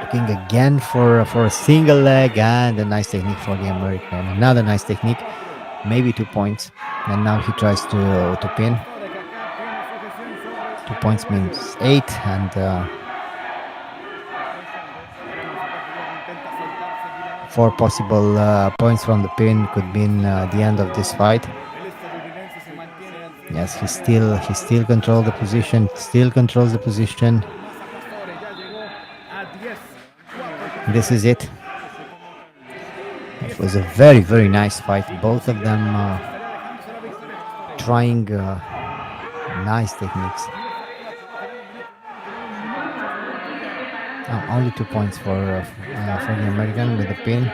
looking again for a single leg, and a nice technique for the American. Another nice technique, maybe 2 points. And now he tries to pin. 2 points means 8, and 4 possible points from the pin could mean the end of this fight. Yes, he still controls the position. Still controls the position. This is it. It was a very nice fight. Both of them trying nice techniques. Only 2 points for the American with the pin.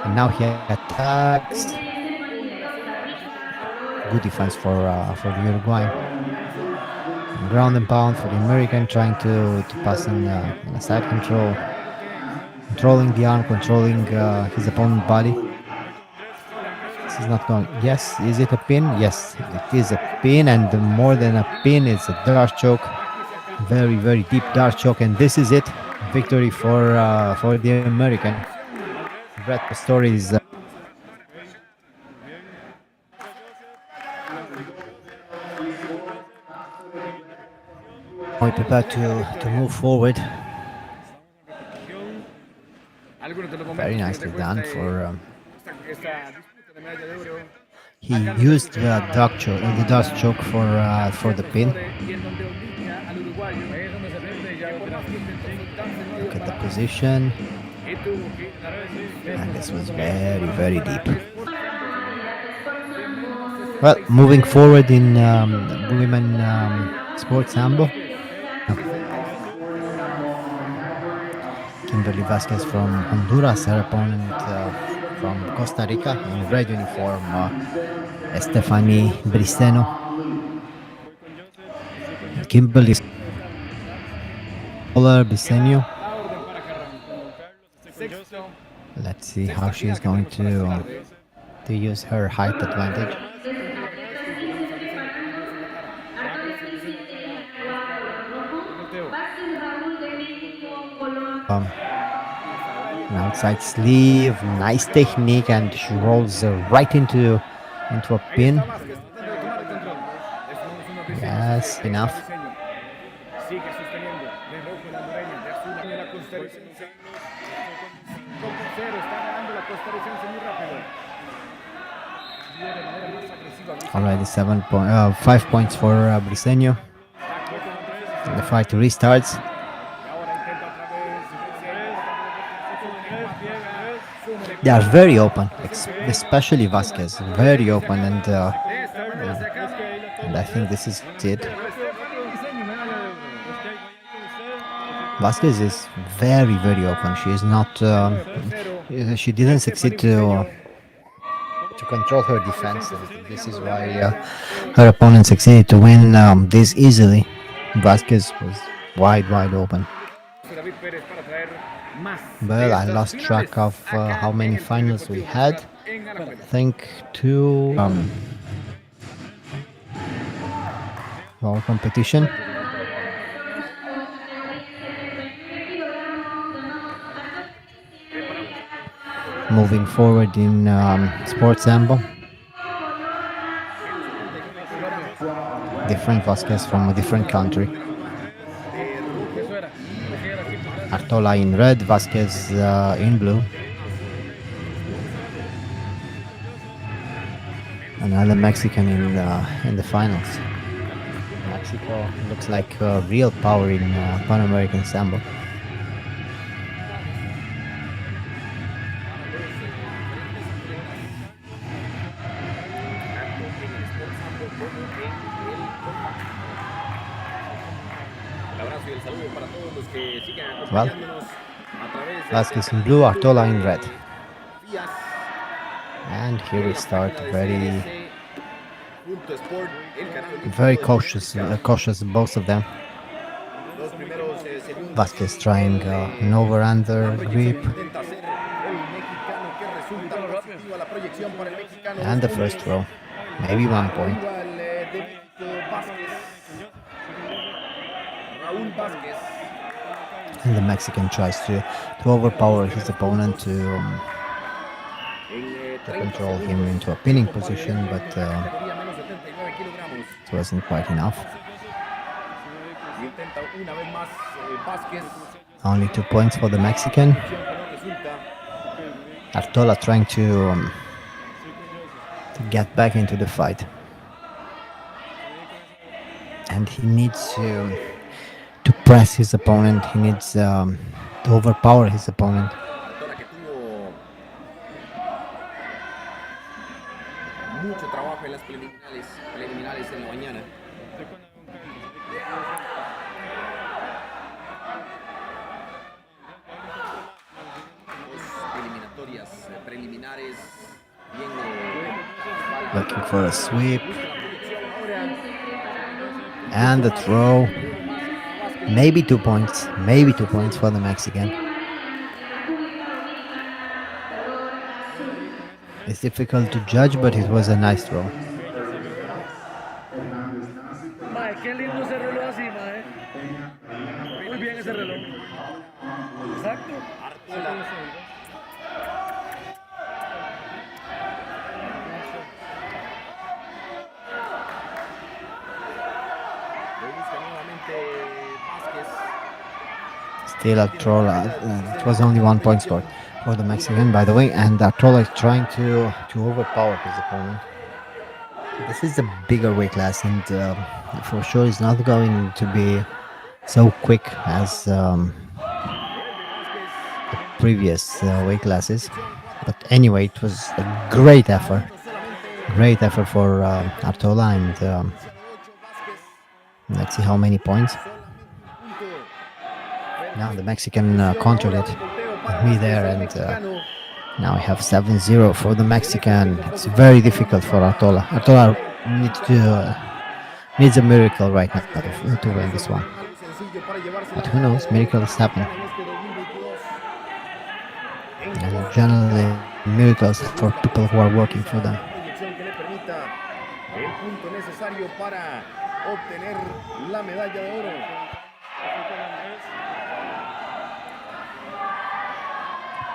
And now he attacks. Good defense for the Uruguayan. Ground and pound for the American, trying to pass in a side control. Controlling the arm, controlling his opponent's body. This is not going. Yes, is it a pin? Yes, it is a pin, and more than a pin, it's a dart choke. Very deep dart choke, and this is it. Victory for the American. Brett Pastori is prepared to move forward. Very nicely done for. He used the dart choke for the pin. Look at the position, and this was very deep. Well, moving forward in women sports sambo. Kimberly Vasquez from Honduras, her opponent from Costa Rica in red uniform, Estefany Briceno. Kimberly Briceno. Let's see how she is going to use her height advantage. An outside sleeve, nice technique, and she rolls right into a pin. Yes, enough. Alright, 5 points for Briseño. The fight restarts. They are very open, especially Vasquez, very open, and I think this is it. Vasquez is very open. She is not. She didn't succeed to control her defense. This is why her opponent succeeded to win this easily. Vasquez was wide open. Well, I lost track of how many finals we had. I think 2 our competition. Moving forward in sports sambo. Different Vasquez from a different country. Artola in red, Vasquez in blue. Another Mexican in the finals. Mexico looks like real power in Pan American Sambo. Well, Vasquez in blue, Artola in red. And here we start very cautious, both of them. Vasquez trying an over-under grip. And the first row, maybe 1 point. And the Mexican tries to overpower his opponent to control him into a pinning position, but it wasn't quite enough. Only 2 points for the Mexican. Artola trying to get back into the fight. And he needs to press his opponent. He needs to overpower his opponent. Mucho trabajo en las preliminares en la mañana. Eliminatorias preliminares bien. Looking for a sweep. And the throw. Maybe 2 points. Maybe 2 points for the Mexican. It's difficult to judge, but it was a nice throw. Mae, qué lindo ese reloj así, mae. Muy bien ese reloj. Exacto. Still Artola. It was only 1 point scored for the Mexican, by the way, and Artola is trying to overpower his opponent. This is a bigger weight class, and for sure it's not going to be so quick as the previous weight classes. But anyway, it was a great effort for Artola, and let's see how many points. Now the Mexican countered it with me there, and now we have 7-0 for the Mexican. It's very difficult for Artola. Artola needs a miracle right now to win this one. But who knows, miracles happen. And generally, miracles for people who are working for them.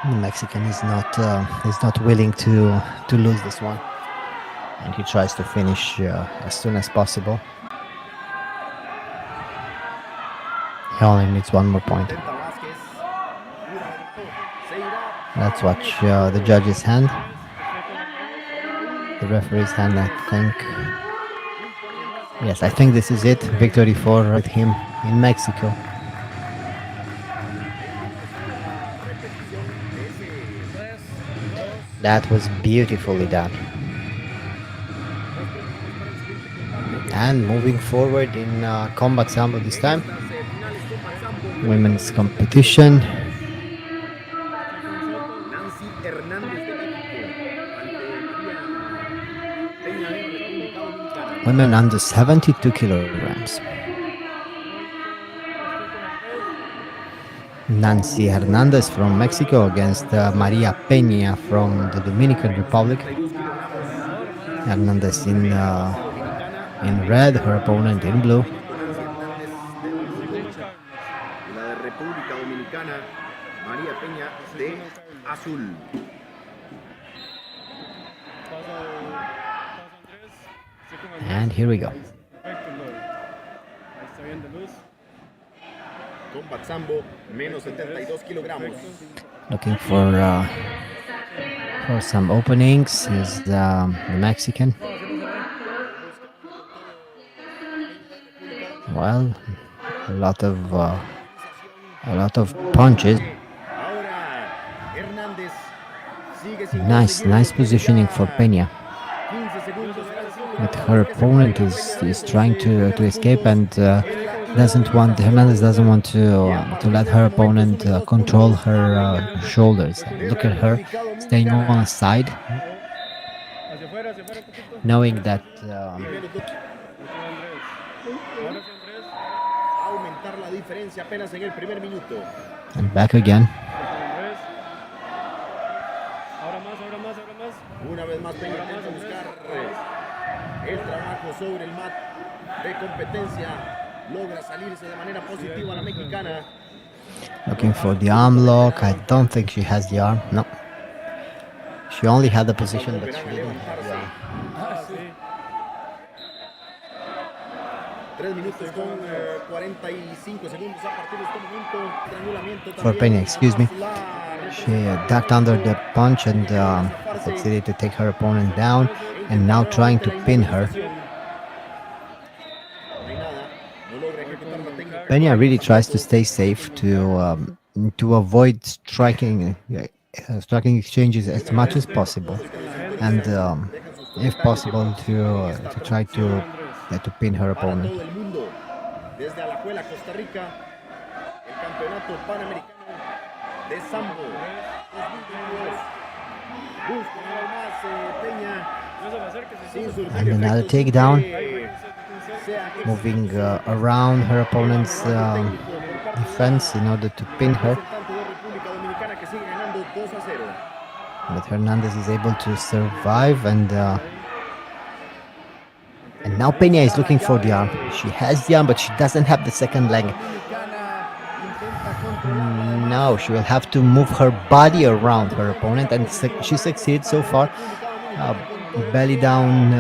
The Mexican is not willing to lose this one, and he tries to finish as soon as possible. He only needs 1 more point. Let's watch the judge's hand, the referee's hand. I think, yes, I think this is it. Victory for him in Mexico. That was beautifully done. And moving forward in combat sambo this time. Women's competition. Nancy Hernandez de México. Women under 72 kilograms. Nancy Hernandez from Mexico against Maria Pena from the Dominican Republic. Hernandez in red, her opponent in blue. La de República Dominicana, María Peña de azul. And here we go. Combat Sambo, menos 72 kilogramos. Looking for some openings is the Mexican. Well, a lot of punches. Nice positioning for Pena. But her opponent is trying to escape, and Hernandez doesn't want to let her opponent control her shoulders. Look at her staying on the side, knowing that Aumentar la diferencia apenas en el primer minuto. And back again. Una vez más Peña intenta buscar el trabajo sobre el mat de competencia. Logra salirse de manera positiva la mexicana. Looking for the arm lock. I don't think she has the arm. No. She only had the Ambas position, but volverán she a didn't have the levantarse. arm. Ah, sí. 3 minutos con 45 segundos a partir de este momento. Triangulamiento For Pena, también excuse me. tras la She representante ducked de under México the punch que and logra zafarse succeeded to take her opponent down, e and intentar now trying nuevamente to la pin her. inmovilización. No hay nada. No logra ejecutar la técnica Pena correcta really tries to tampoco. stay safe to avoid striking exchanges Y as una vez much más, as los possible, jugadores and televidentes dejan sus if comentarios possible siempre en esta to try transmisión to pin her para opponent. todo el mundo. Desde Alajuela, Costa Rica, el campeonato panamericano de Sambo 2022. Busca una vez más Peña No se me acerque, si sin no se- surtir And another efectos sin takedown, que sea moving exitoso. around her El opponent's trabajo técnico por parte de defense in order to pin her. representante de República Dominicana que sigue ganando 2-0. But Hernandez is able to survive, and now Pena is looking for the arm. She has the arm, but she doesn't have the second leg. Dominicana intenta controlarla además. No, she will have to move her body around her opponent, and she succeeds so far. Belly down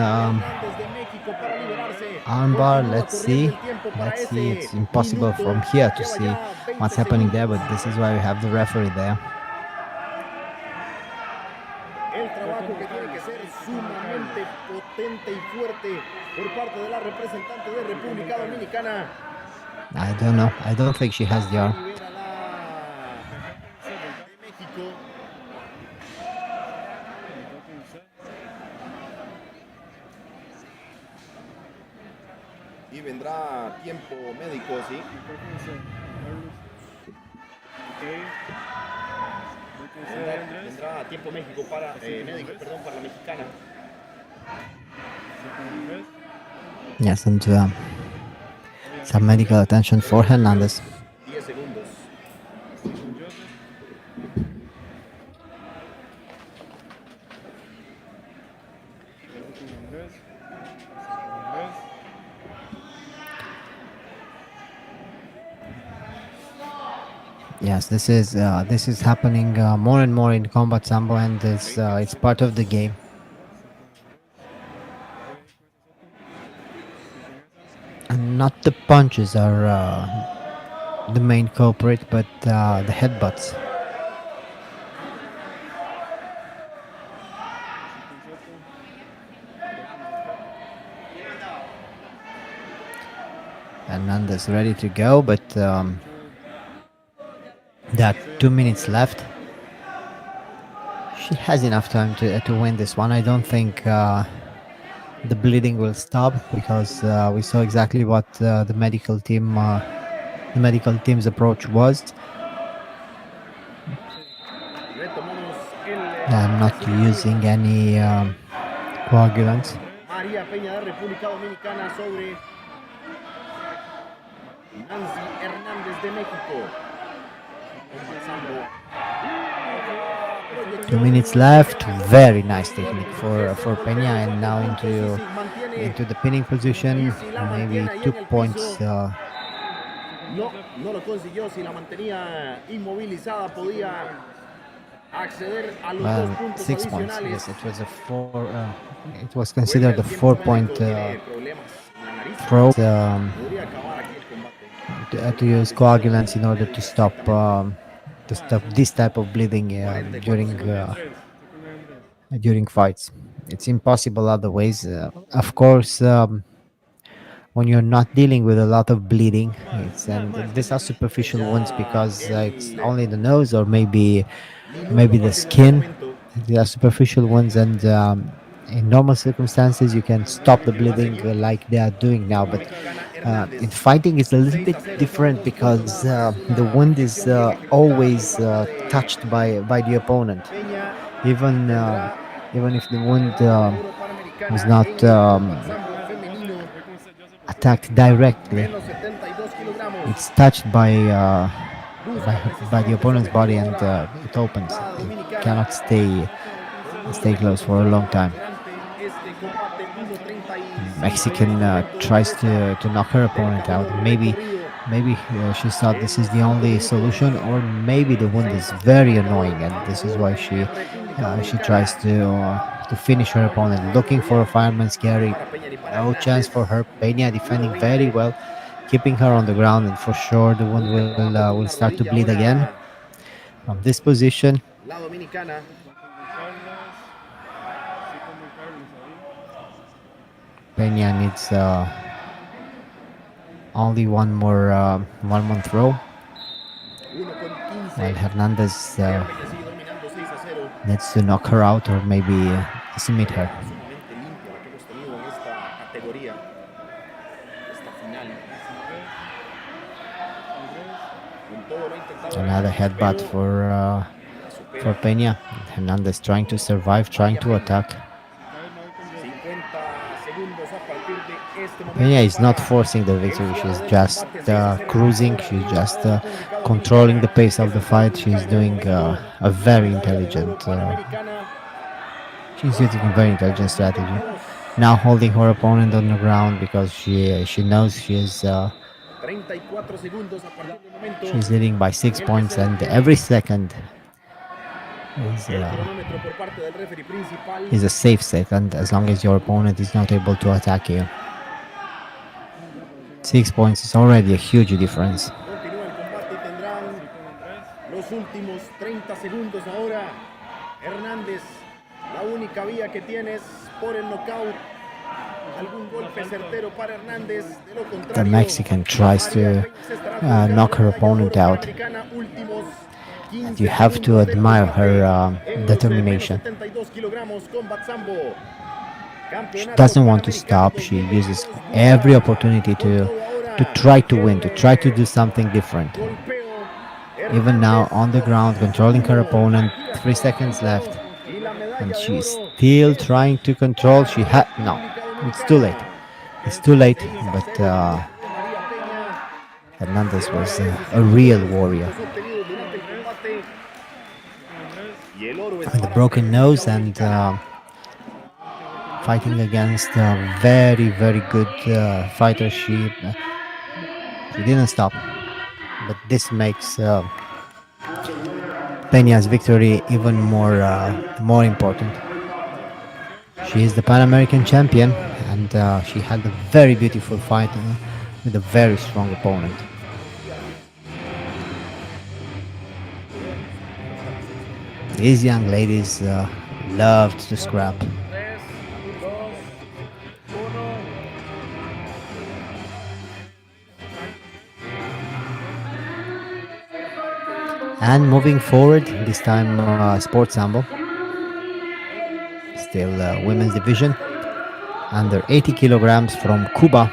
armbar. Let's see. Let's see. It's impossible from here to see what's happening there, but this is why we have the referee there. El trabajo que tiene que ser sumamente potente y fuerte por parte de la representante de República Dominicana. I don't know. I don't think she has the arm. Libera la de México. Y vendrá tiempo médico, ¿sí? Vendrá tiempo México para médico, perdón, para la mexicana. Yes, and some medical attention for Hernandez. 10 segundos. Yes, this is happening more and more in combat sambo, and it's part of the game. And not the punches are the main culprit, but the headbutts. Hernandez ready to go, but there are 2 minutes left. She has enough time to win this one. I don't think the bleeding will stop, because we saw exactly what the medical team's approach was. Retomamos el I'm not using any coagulants. María Peña de República Dominicana sobre Nancy Hernández de México. Sambo. 2 minutes left. Very nice technique for Pena, and now into the pinning position. Maybe 2 points. No lo consiguió. Si la mantenía inmovilizada podía acceder a los 2 puntos 6 points. adicionales. Yes, it was a 4. It was considered a 4-point Tiene problemas en la nariz. throw. Podría acabar aquí el combate. To use coagulants in order to stop this type of bleeding during fights. It's impossible otherwise. Of course, when you're not dealing with a lot of bleeding, and these are superficial wounds, because it's only the nose or maybe the skin. They are superficial wounds, and in normal circumstances you can stop the bleeding like they are doing now, but in fighting it's a little bit different, because the wound is always touched by the opponent, even if the wound was not attacked directly. It's touched by the opponent's body, and it opens. It cannot stay closed for a long time. Mexican tries to knock her opponent out. Maybe Maybe she thought this is the only solution, or maybe the wound is very annoying, and this is why she tries to finish her opponent, looking for a fireman's carry. Para Peña y para No chance Hernández. for her. Pena No defending domina very bien. well, keeping her on the ground, and for sure the wound Busca trabajo will con la start to rodilla bleed again ahora from this position. la dominicana. Pena needs only one more throw, 1 con 15. while Hernandez Peña sigue dominando 6-0. needs to knock her out or maybe submit her. Sumamente limpia la que hemos tenido en esta categoría, esta final. Con todo lo ha intentado Another Hernández, headbutt pero for la for supera. Pena. Hernandez trying to survive, trying to attack. 50 segundos a partir de este Pena momento is not para forcing the el victory. cierre She's del just combate. 6-0 el cruising. marcador She's aquí just para República controlling the Dominicana. pace of Es the el primer fight. She's unificado del doing momento. a very Medalla de oro intelligent. panamericana She's using a very intelligent strategy. 2022. Now holding her opponent on the ground because she knows 34 segundos a partir del momento she's leading by en 6 el que points, se and detiene every second el cronómetro por parte del referee principal. is a safe second as long as your opponent is not able to attack you. 6 points is already a huge difference. Continúa el combate y tendrán los últimos 30 segundos ahora. Hernández, la única vía que tienes por el knockout. Algún golpe certero para Hernández. De lo contrario, The Mexican tries María to Peña se estará jugando knock la her medalla de oro opponent out. panamericana. Últimos And 15 you have to segundos del admire combate her en los determination. menos 72 kilogramos Combat Sambo. She Campeonato doesn't want to Panamericano stop. She 2022. uses Busca every opportunity con to todo ahora. try to win, to try to do something different. Golpeo. Even now Hernández on the ground, controlling her opponent. 3 seconds left, y la medalla and de she's oro still es trying to control. She had no. República It's too late. Dominicana. It's too late. 6-0 But el triunfo de María Peña. Hernandez Lleva was a 16 real puntos warrior. obtenidos durante el combate. Y el oro es With a para broken República nose and Dominicana. fighting against a very good fighter. She didn't stop, but this makes Peña's victory even more important. She is the Pan American champion, and she had a very beautiful fight with a very strong opponent. These young ladies loved to scrap. 3, 2, 1. And moving forward, this time Sports Sambo, still women's division, under 80 kilograms from Cuba.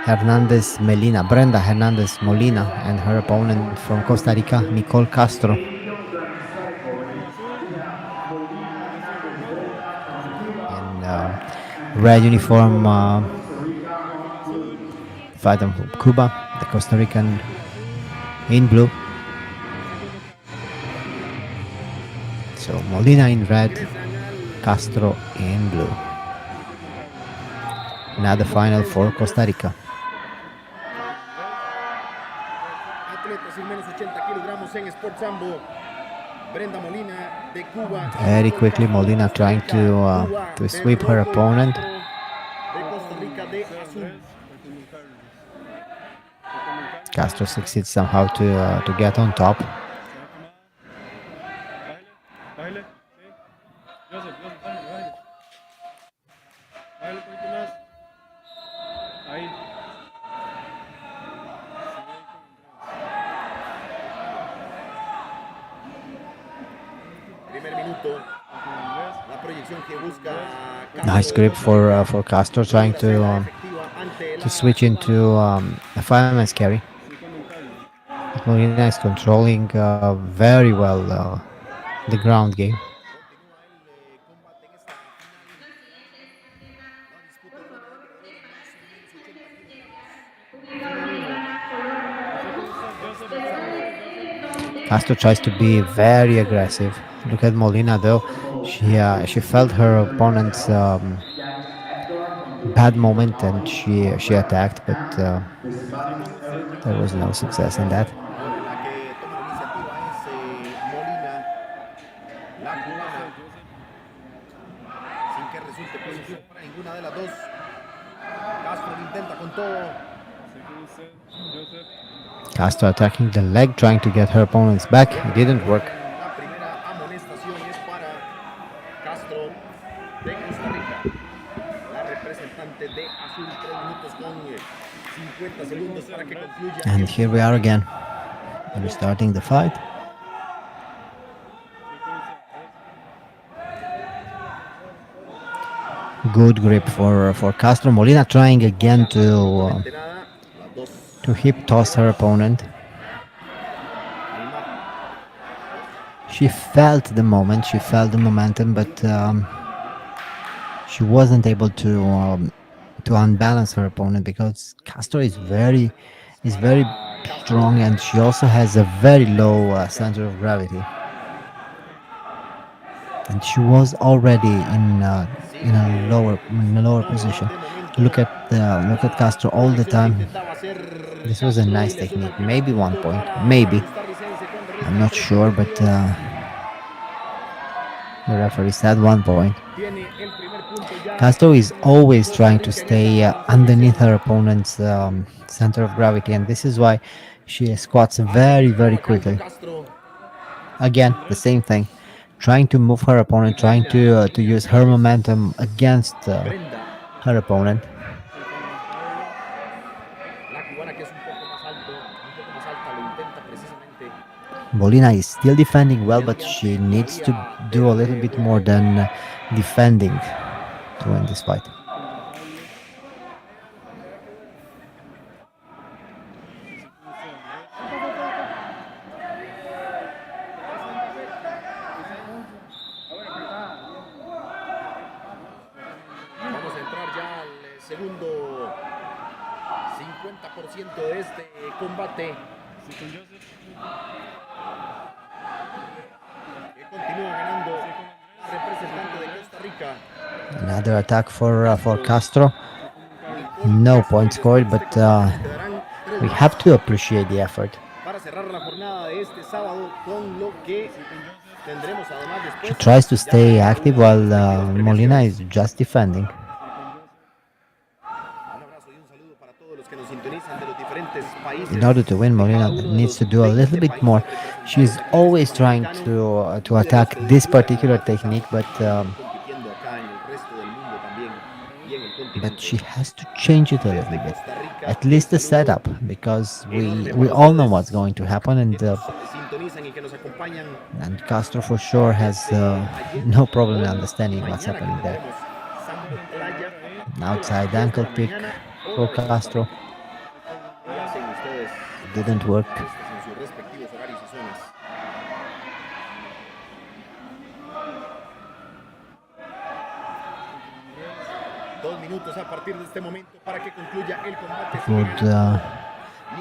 Hernandez Melina, Brenda Hernandez Molina, and her opponent from Costa Rica, Nicole Castro. In red uniform, fighter from Cuba, the Costa Rican in blue. So Molina in red, Castro in blue. Now the final for Costa Rica. Atletas sin menos 80 kilogramos en Sport Sambo. Brenda Molina de Cuba. Very quickly, Molina trying to sweep her opponent. De Costa Rica de azul. Castro succeeds somehow to get on top. Bájale, sí. Joseph, bájale. Bájale un poquito más. Ahí. Primer minuto. La proyección que busca Nice grip for Castro, trying to switch into a fireman's carry. Molina is controlling very well the ground game. Castro tries to be very aggressive. Look at Molina though. She felt her opponent's bad moment and she attacked, but there was no success in that. Ahora la que toma la iniciativa es Molina, la cubana, sin que resulte positivo para ninguna de las dos. Castro lo intenta con todo. Castro attacking the leg, trying to get her opponents back. It didn't work. La primera amonestación es para Castro de Costa Rica, la representante de Azul. 3 minutos con 50 segundos para que concluya. And here we are again, restarting the fight. Good grip for Castro. Molina trying again to hip toss her opponent. She felt the moment, she felt the momentum, but she wasn't able to unbalance her opponent because Castro is very strong, and she also has a very low center of gravity. And she was already in a lower position. Look at Castro all the time. This was a nice technique. Maybe 1 point, maybe. I'm not sure, but the referee said 1 point. Castro is always trying to stay underneath her opponent's center of gravity, and this is why she squats very quickly. Again, the same thing. Trying to move her opponent, trying to use her momentum against her opponent. Molina is still defending well, but she needs to do a little bit more than defending to win this fight. Vamos a entrar ya al segundo 50% de este combate. Que continúa ganando la representante de Costa Rica. Another attack for Castro. No point scored, but we have to appreciate the effort. Para cerrar la jornada de este sábado, con lo que tendremos además después. She tries to stay active while Molina is just defending. Un abrazo y un saludo para todos los que nos sintonizan de los diferentes países. In order to win, Molina needs to do a little bit more. She's always trying to attack this particular technique, but Compitiendo acá en el resto del mundo también y en el continente. she has to change it a little bit. At least the setup, because we all know what's going to happen, and Sintonizan y que nos acompañan. Castro for sure has no problem in understanding what's happening there. Sambo Playa. An outside ankle pick for Castro. Y hacen ustedes Didn't work. en sus respectivos horarios y zonas. Dos minutos a partir de este momento para que concluya el combate.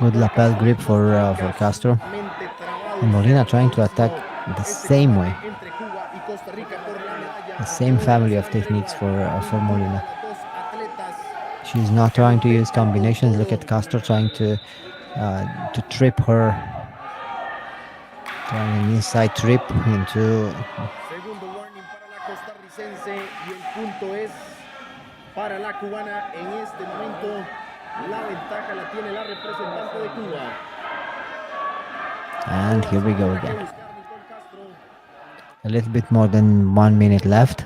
Good lapel grip for Castro. And Molina trying to attack the same way. The same family of techniques for Molina. She's not trying to use combinations. Look at Castro trying to trip her. Trying an inside trip into. Segundo warning para la costarricense y el punto es para la cubana. En este momento la ventaja la tiene la representante de Cuba. And here we go again. A little bit more than 1 minute left.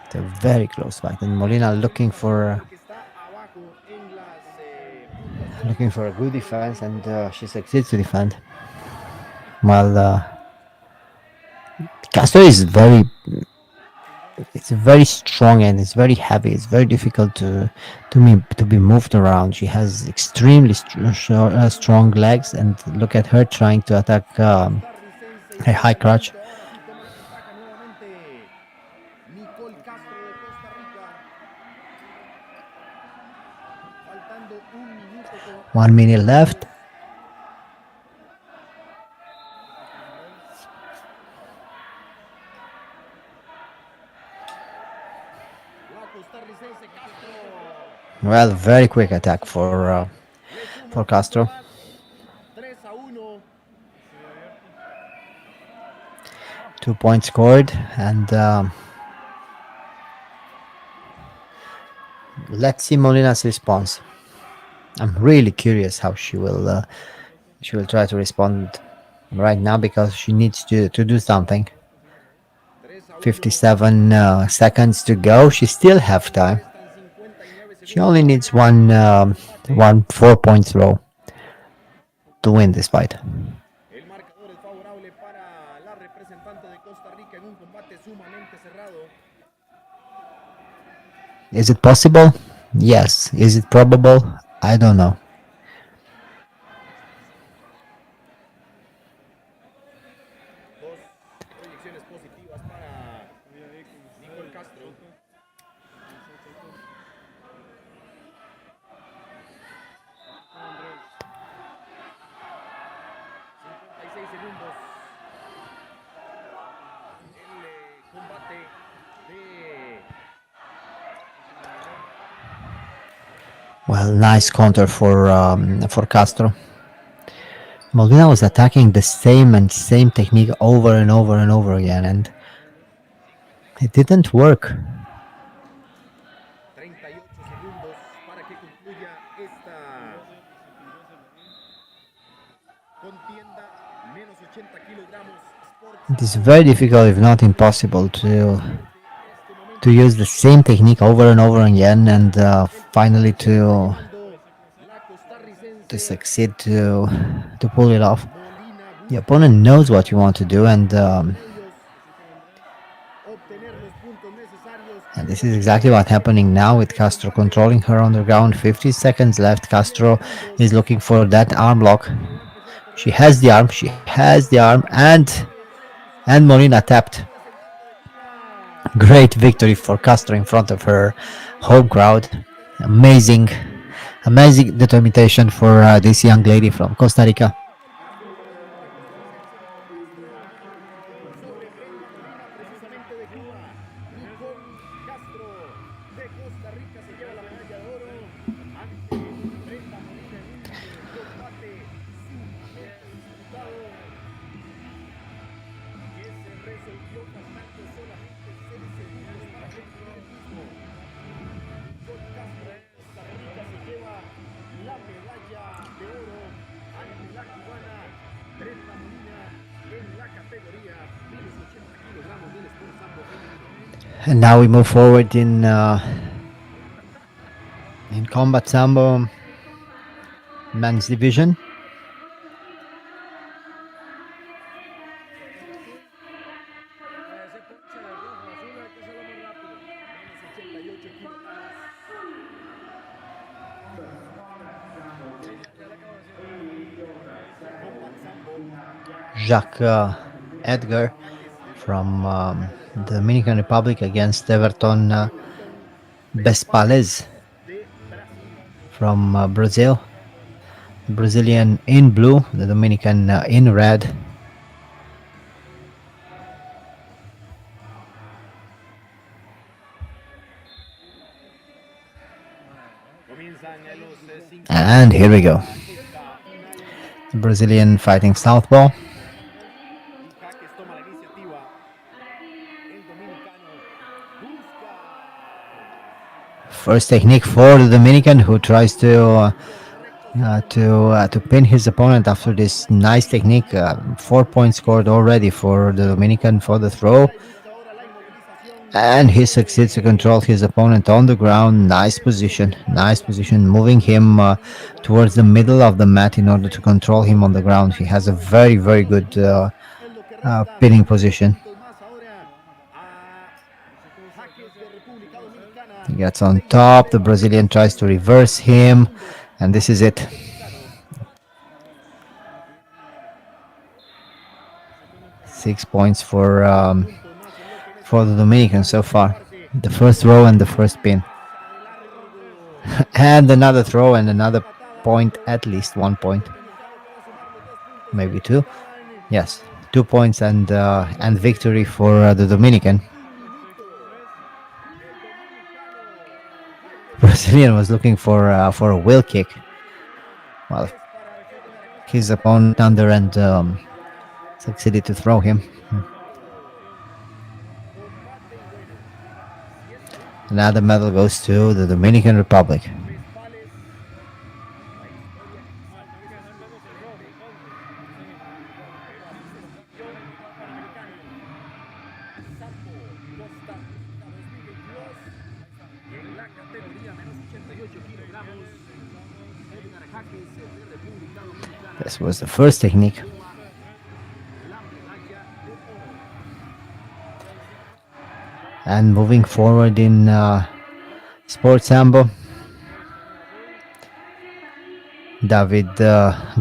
It's a very close fight, and Molina looking for a good defense, and she succeeds to defend. While Castro is it's very strong and it's very heavy. It's very difficult to be moved around. She has extremely strong legs, and look at her trying to attack a high crotch. 1 minute left. Well, very quick attack Le suma for un punto Castro. más. 3-1. 2 points scored, and let's see Molina's response. I'm really curious how she will try to respond right now because she needs to do something. 3-1. 57 seconds to go. She still have time. Restan 59 She segundos only para needs ganar el combate. one 4 point throw to win this fight. El marcador es favorable para la representante de Costa Rica en un combate sumamente cerrado. Is it possible? Yes. Is it probable? I don't know. Dos proyecciones positivas para Nicole Castro. 56 segundos. El combate de Well, nice counter for Castro. Molina was attacking the same technique over and over and over again, and it didn't work. 38 segundos para que concluya esta contienda. Menos 80 kilogramos. Sport It is Sambo. very difficult, if not impossible, En este to momento use the same technique over and over again, and finally to ganando la to costarricense succeed to pull it off. Molina The busca opponent knows what you want to do, por medios obtener los puntos necesarios and y this is exactly what's happening now with Castro controlling her on the ground. 50 seconds left. Castro is looking for that arm lock. She has the arm. She has the arm, and Molina tapped. Great victory for Castro in front of her home crowd. Amazing, amazing determination for this young lady from Costa Rica. sobre Brenda Molina, precisamente de Cuba. Nicole Castro de Costa Rica se lleva la medalla de oro ante Brenda Molina en un combate sumamente disputado que se resolvió faltando solamente 6 segundos para concluir el mismo. Nicole Castro de Costa Rica se lleva la medalla de oro ante la cubana Brenda Molina en la categoría menos 80 kilogramos del Sport Sambo femenino. And now we move forward in combat sambo men's division. Ese ponche de rojo, azul, hay que hacerlo más rápido. Menos 88 kilogramos. Sí, ya le acabo de decir. Combat Sambo. Jacques Edgar from the Dominican Republic against Everton Everton Bespales de Brasil. from Brazil. Brazilian in blue, the Dominican in red. Comienzan los 5 And here we go. esta final. Brazilian fighting southpaw. Y Jaques toma la iniciativa. El dominicano busca. First technique for the Dominican, who tries to Correcto. to pin his opponent after this nice technique. 4 points scored already for the Dominican for the throw, Para y busca ahora la inmovilización and he de succeeds to control his opponent on the ground. Nice position, moving him towards the middle of the mat in order to control him on the ground. He has a very good en lo que resta pinning 5 position. segundos más ahora a Jaques de República Dominicana. He gets on 6 a top. The 0 ante Brazilian tries to 58 reverse him, segundos and this is para el it. dominicano. 6 points Puntos más en lo que resta for the de Dominican esta so far. parte. The first throw and the first pin, Pasa de largo. and another throw and another Patada point, abajo. at least 1 point, El dominicano que va a sumar los 2 puntos que maybe le two. faltaban. Yes, 2 points and victory for the Dominican. Un minuto. El dominicano Jaques Brazilian was looking for a wheel kick. Well, his opponent under and succeeded to throw him. Another medal goes to the Dominican Republic. En la categoría menos 88 kilogramos, Edgar Jaques de República Dominicana. This was the first technique. And moving forward in Sport Sambo, David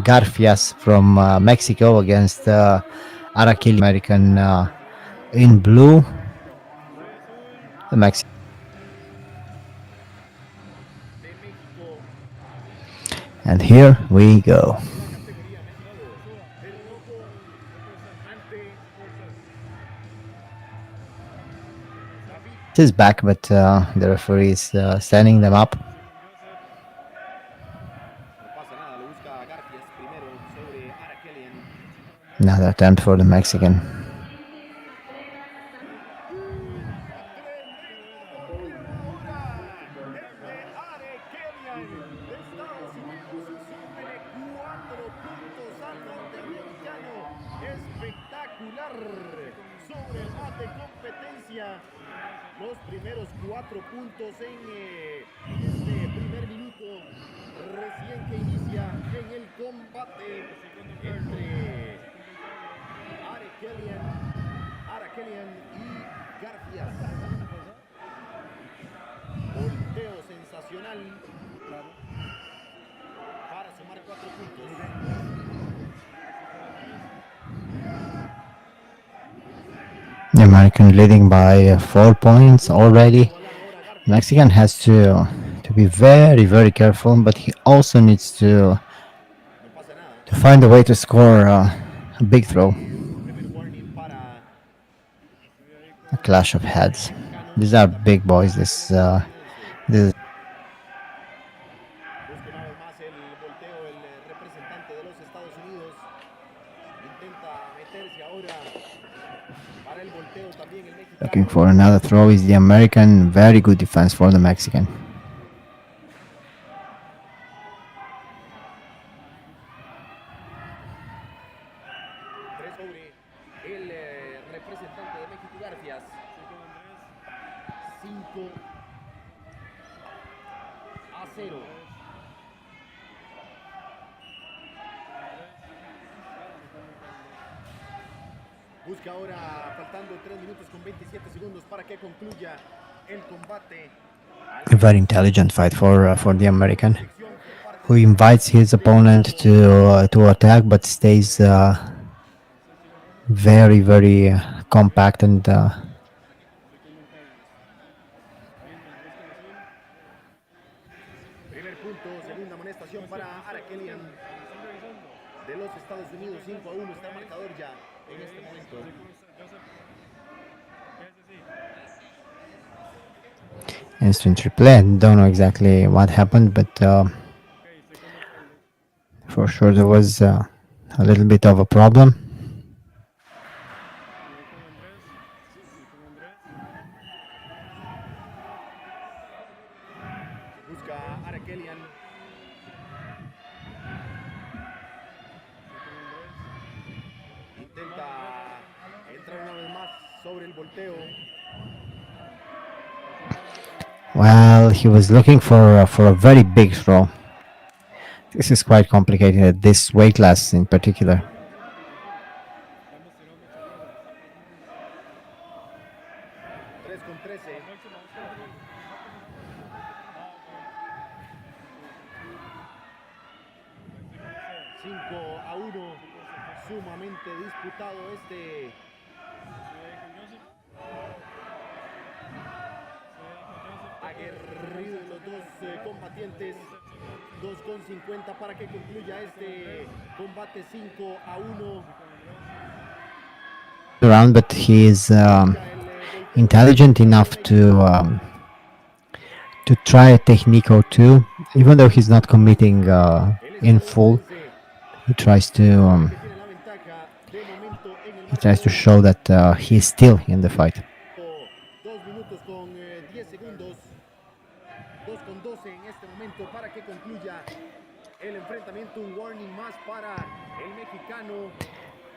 Garfias from Mexico against Araquil, American in blue. The Mexican. And here we go. This is back, but the referee is standing them up. Another attempt for the Mexican. Espectacular sobre el más de competencia. Los primeros 4 puntos en este primer minuto recién que inicia en el combate entre Araquelian y Garfias. Volteo sensacional para sumar 4 puntos. The American leading by 4 points already. Mexican has to be very, very careful, but he also needs to find a way to score a big throw. A clash of heads. These are big boys. This is looking for another throw is the American. Very good defense for the Mexican. El representante de México, Garfias. 5-0. Busca ahora, faltando 3 minutos con 27 segundos para que concluya el combate. A very intelligent fight for the American, who invites his opponent to attack, but stays very, very compact and primer punto, segunda amonestación para Araquelian de los Estados Unidos. 5-1 está el marcador ya en este momento. instant replay. I don't know exactly what happened, but for sure there was a little bit of a problem. Busca Araquelian. Intenta entrar una vez más sobre el volteo. Well, he was looking for a very big throw. This is quite complicated at this weight class in particular. Sumamente disputado este aguerrido los dos combatientes. 2:50 para que concluya este combate. 5-1. Around, but he is intelligent enough to to try a technique or two, even though he's not committing El in full. estadounidense He tries to que tiene la ventaja de momento en el he tries to marcador. show that he's still in the fight. 2 minutos con 10 segundos. 2 con 12 en este momento para que concluya el enfrentamiento. Un warning más para el mexicano.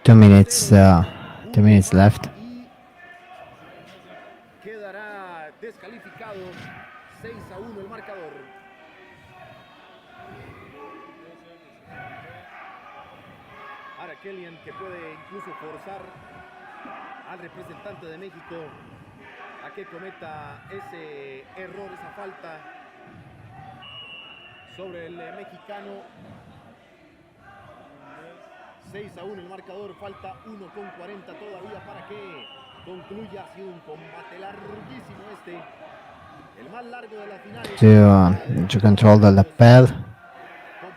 2 minutes, 2 Un minutes combate left. y quedará descalificado. 6-1 el marcador. Kellyan, que puede incluso forzar al representante de México a que cometa ese error, esa falta sobre el mexicano. 6-1 el marcador, falta 1:40 todavía para que concluya. Ha sido un combate larguísimo este, el más largo de la final. To control the lapel.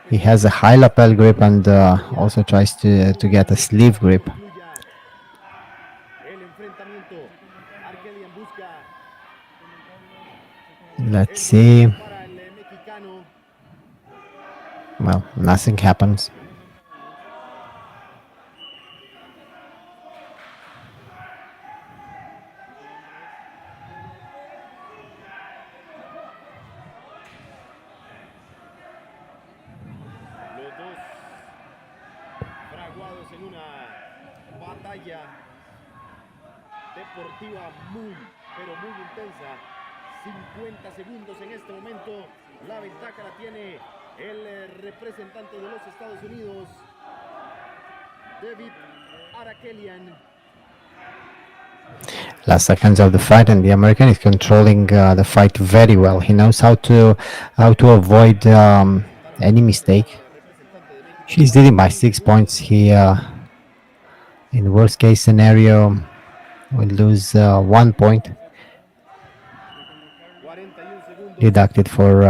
He has a high lapel grip and also tries to get a sleeve grip. Let's see. Well, nothing happens. En una batalla deportiva muy, pero muy intensa. 50 segundos en este momento. La ventaja la tiene el representante de los Estados Unidos, David Arakelian. Last seconds of the fight, and the American is controlling the fight very well. He knows how to avoid any mistake. She's leading by 6 points. He, in worst case scenario, will lose 1 point, deducted for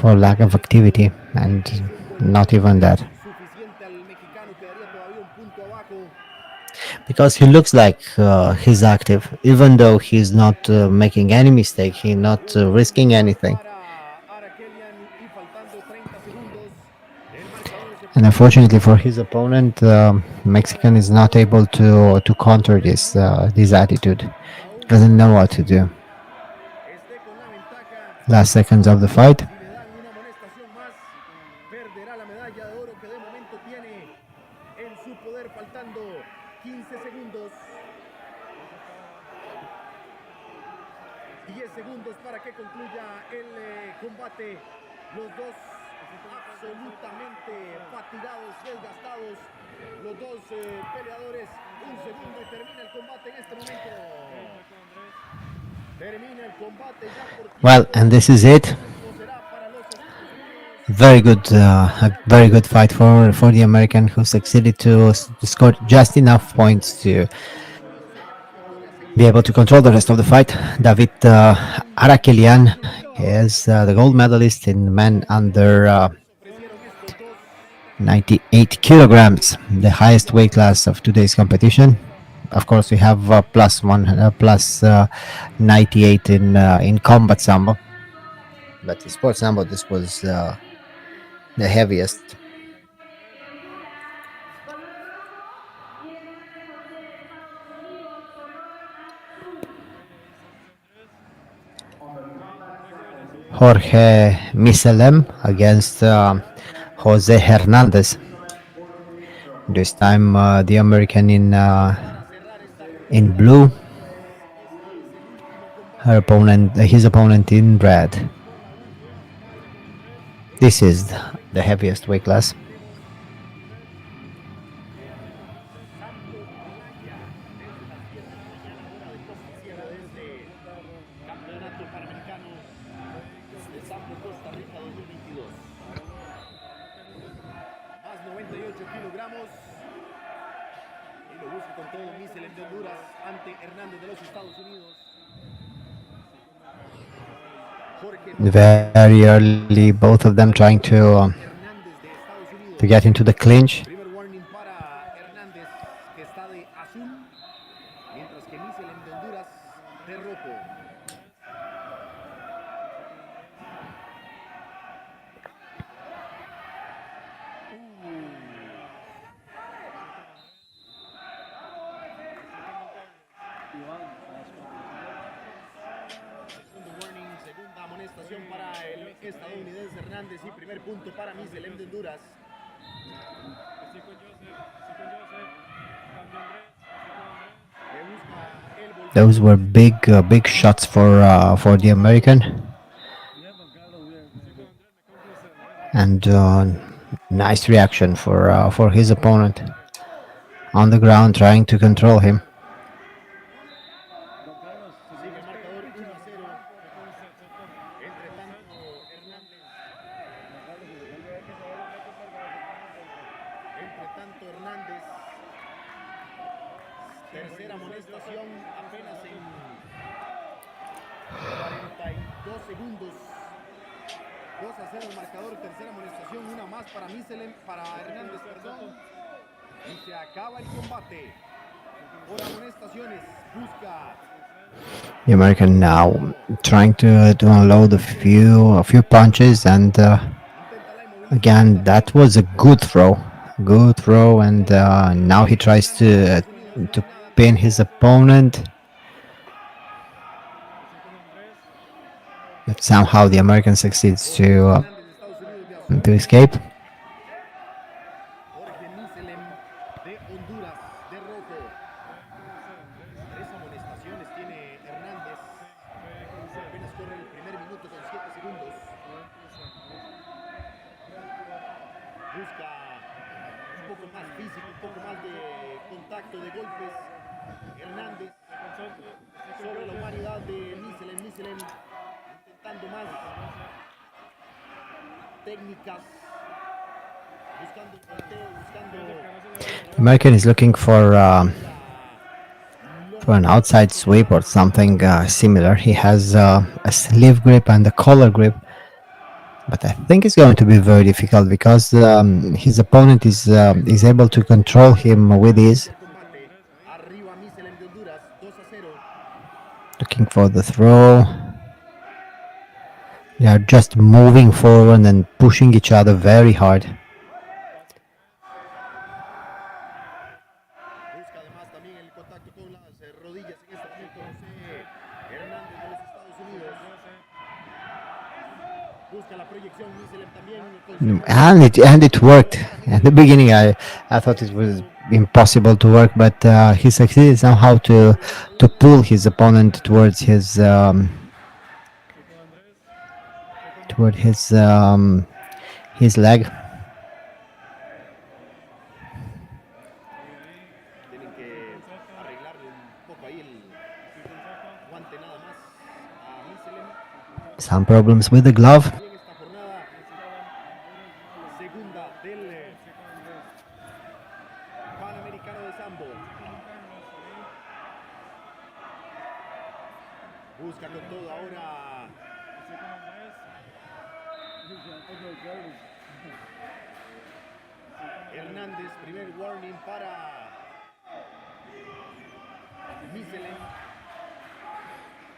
lack of activity, and not even that. Because he looks like he's active, even though he's not making any mistake, he's not risking anything. And unfortunately for his opponent, Mexican is not able to counter this attitude. Doesn't know what to do. Last seconds of the fight. Para que concluya el combate. Los dos absolutamente fatigados, desgastados. Los dos peleadores. Un segundo y termina el combate en este momento. Termina el combate ya por tiempo. Well, and this is it. Very good, a very good fight for the American, who succeeded to score just enough points to be able to control the rest of the fight. David Arakelian is the gold medalist in men under 98 kilograms, the highest weight class of today's competition. Of course, we have plus 98 in combat sambo, but in sports sambo, this was the heaviest. Jorge Misalem against Jose Hernandez. This time the American in blue. His opponent in red. This is the heaviest weight class. Más 98 kilogramos. Y lo busca con todo Misalem de Honduras ante Hernández de los Estados Unidos. Very early, both of them trying to get into the clinch. Primer warning para Hernández, que está de azul, mientras que Misalem de Honduras de rojo. estadounidense Hernández y primer punto para Misalem de Honduras. Le busca el volteo. Those were big shots for the American, and nice reaction for his opponent on the ground, trying to control him. Sigue el marcador 1-0. Entre tanto, Hernández. Entre tanto, Hernández. Tercera amonestación apenas en 42 segundos. 2-0 el marcador, tercera amonestación, una más para Misalem, para Hernández, perdón. Y se acaba el combate. Por amonestaciones, busca. The American now trying to unload a few punches, and again that was a good throw, and now he tries to pin his opponent, but somehow the American succeeds to escape. Jorge Misalem de Honduras, de rojo. 3 amonestaciones tiene Hernández. Apenas corre el primer minuto con 7 segundos. Busca un poco más físico, un poco más de contacto, de golpes. Hernández sobre la humanidad de Misalem. Misalem intentando más técnicas. Buscando el volteo, buscando. American is looking for an outside sweep or something similar. He has a sleeve grip and a collar grip, but I think it's going to be very difficult because his opponent is able to control him with ease. Arriba Misalem de Honduras, 2-0. Looking for the throw. They are just moving forward and pushing each other very hard. Busca además también el contacto con las rodillas en este momento José Hernández de los Estados Unidos. Busca la proyección Misalem también. And it worked. At the beginning, I thought it was impossible to work, but he succeeded somehow to pull his opponent towards his leg. Tienen que arreglarle un poco ahí el guante nada más a Misalem. Some problems with the glove. Bien esta jornada segunda del Panamericano de Sambo. Busca con todo ahora. Hernández, primer warning para Misalem.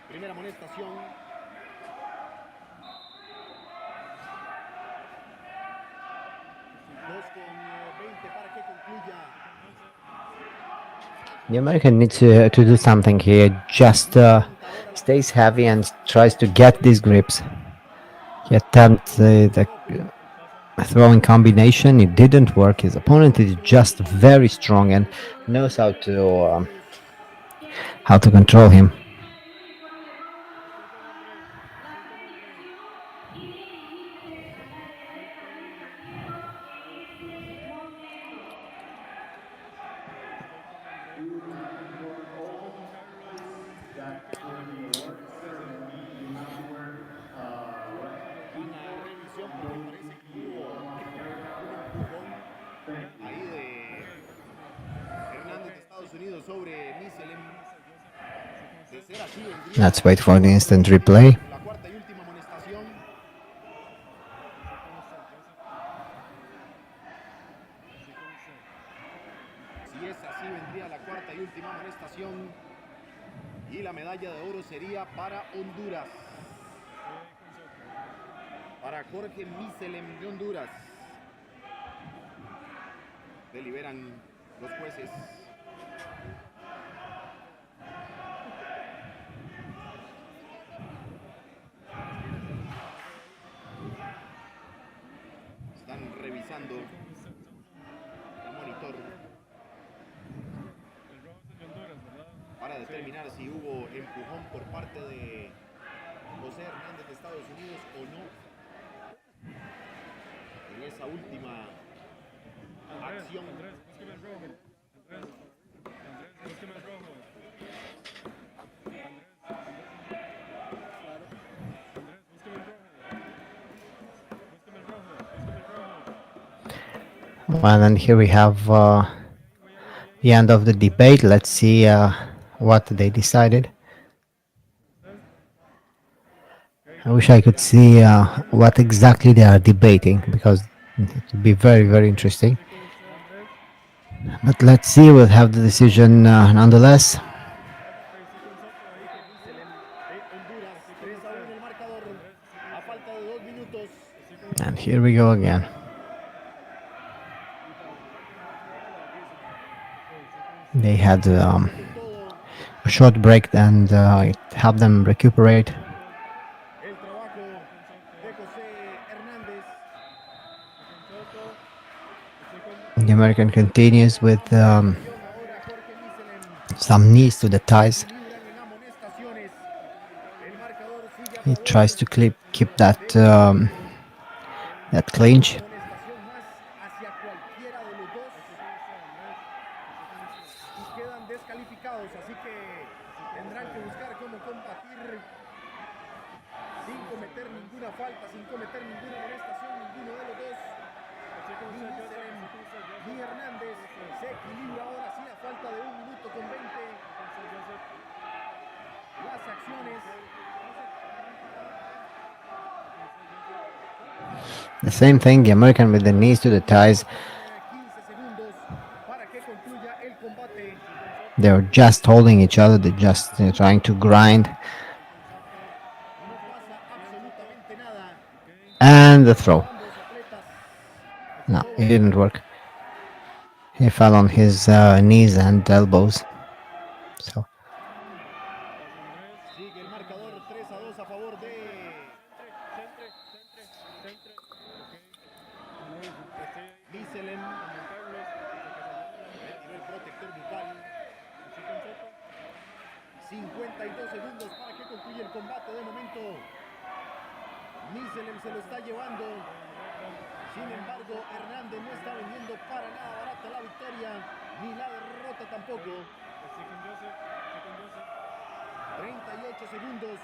Primera amonestación. Dos con 20 para que concluya. The American needs to do something here. Just stays heavy and tries to get these grips. He attempts the throwing combination. It didn't work. His opponent is just very strong and knows how to control him. Una revisión porque parece que hubo un empujón ahí de Hernández de Estados Unidos sobre Misalem. De ser así, vendría Let's wait for the instant replay. la cuarta y última amonestación. Si es así, vendría la cuarta y última amonestación. Y la medalla de oro sería para Honduras. Para Jorge Misalem de Honduras. Deliberan los jueces. están revisando el monitor para determinar si hubo empujón por parte de José Hernández de Estados Unidos o no en esa última acción. Well, and here we have the end of the debate. Let's see what they decided. I wish I could see what exactly they are debating, because it would be very, very interesting. But let's see, we'll have the decision nonetheless. And here we go again. They had a short break, and it helped them recuperate. The American continues with some knees to the thighs. He tries to keep that clinch. The same thing, the American with the knees to the thighs. They're just holding each other, they're just trying to grind. And the throw. No, it didn't work. He fell on his knees and elbows. So. Misalem retiró el protector bucal. 52 segundos para que concluya el combate. De momento Misalem se lo está llevando. Sin embargo, Hernández no está vendiendo para nada barata la victoria, ni la derrota tampoco. 38 segundos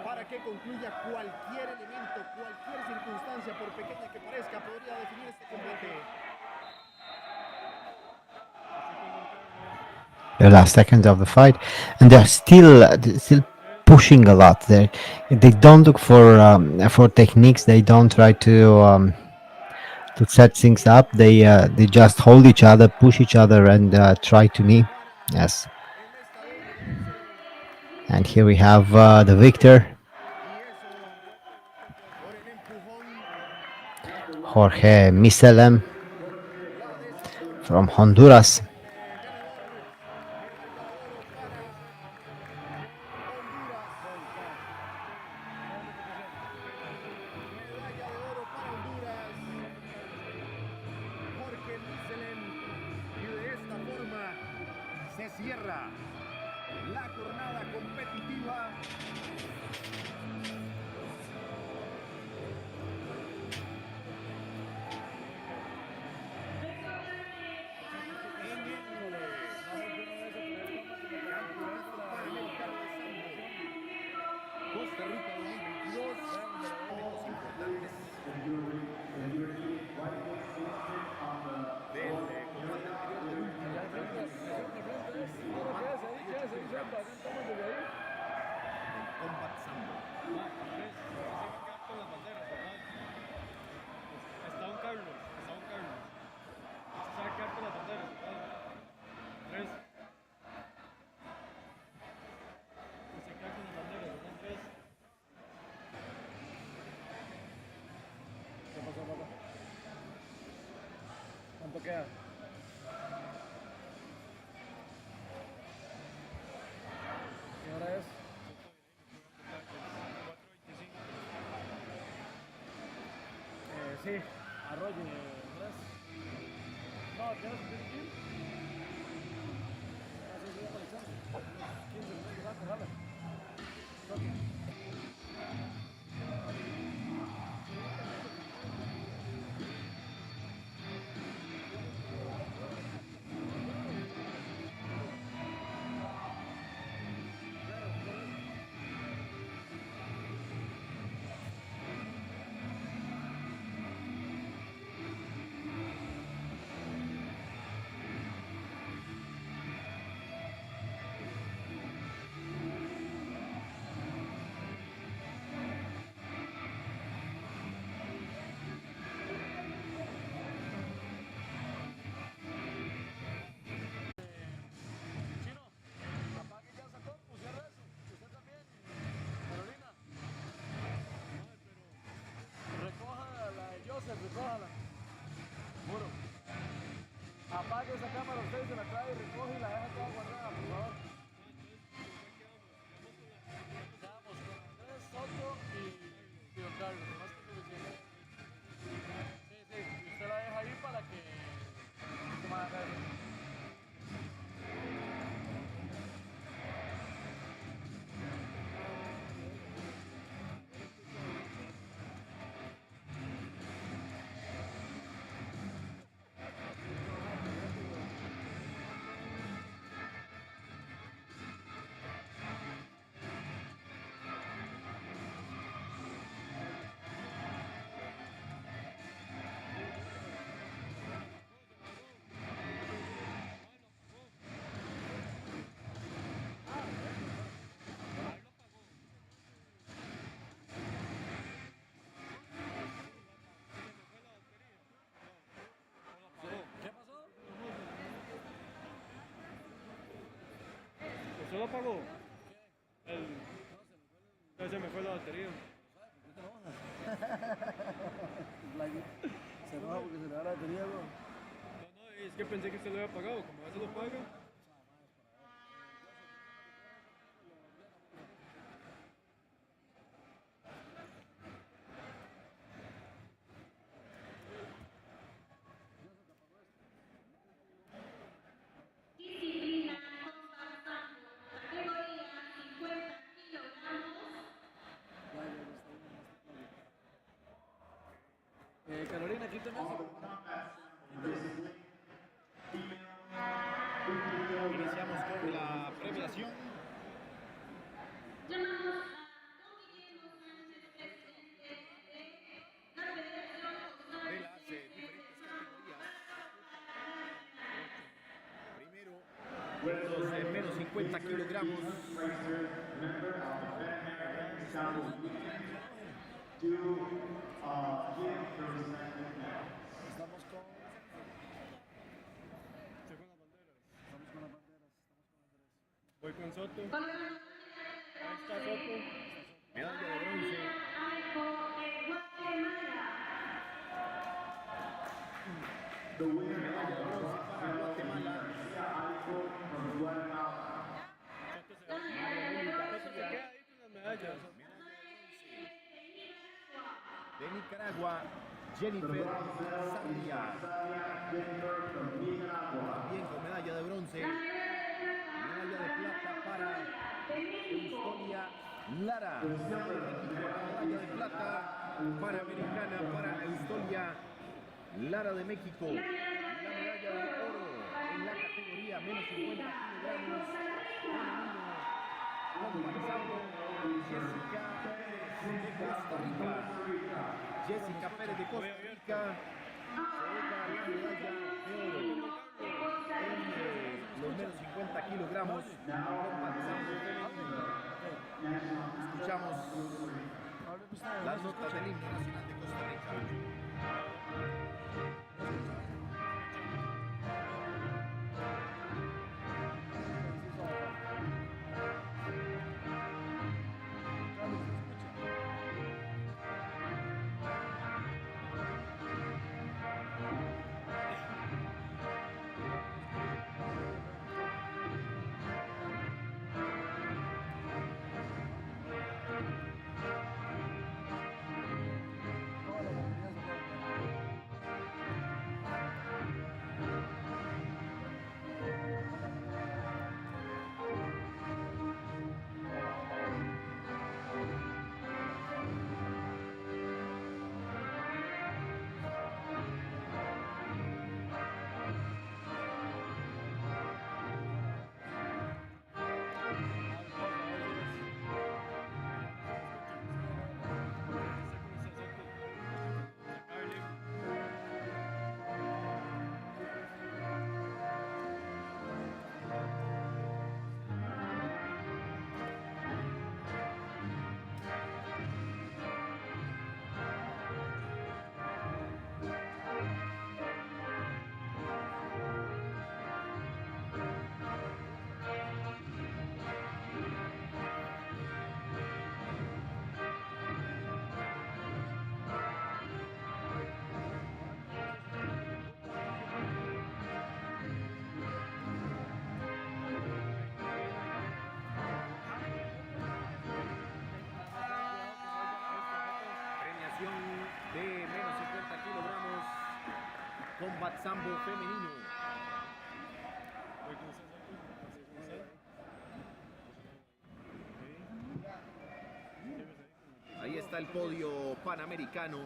para que concluya cualquier elemento, cualquier circunstancia, por pequeña que parezca, podría definir este combate. The last seconds of the fight, and they're still pushing a lot. They don't look for techniques. They don't try to set things up. They just hold each other, push each other, and try to knee. Yes. And here we have the victor, Jorge Misalem from Honduras. ¿Cuánto queda? ¿Qué hora es? Sí. Arroyo, Andrés. No, ¿quieres ir? Así se llama el centro. 15 minutos antes, dale. Recójala. Juro. Apague esa cámara, usted se la trae y recoge y la deja toda guardada, por favor. Quedamos con Andrés, Soto y Don Carlos, más que suficiente. Sí, y usted la deja ahí para que se me haga eso. ¿Usted lo pagó? Ya se me fue la batería. Se enoja porque se le da la batería, bro. No, es que pensé que usted lo había pagado, como a veces lo paga. Disciplina Sambo, categoría 50 kilogramos. Carolina, quítame eso. Iniciamos con la premiación. Llamamos a Dominican Republic, presidente de la Federación De las diferentes categorías. Primero, los de menos 50 kilogramos. Estamos con Se fue las banderas. las banderas, estamos con Andrés. Voy con Soto. Ahí está Soto. Medalla de bronce. Medalla de bronce para Guatemala. Soto se queda ahí con las medallas. De Nicaragua, Jennifer Sandia. También con medalla de bronce. Medalla de plata para Eustolia Lara. Medalla de plata panamericana para Eustolia Lara de México. La medalla de oro en la categoría menos 50 kilogramos. Comenzando Jessica Pérez de Costa Rica. Jessica Pérez de Costa Rica se lleva la medalla de oro en los menos 50 kilogramos. Escuchamos las notas del himno nacional de Costa Rica. Combat Sambo femenino. Voy con ese salto, con ese. Ok. Ahí está el podio panamericano.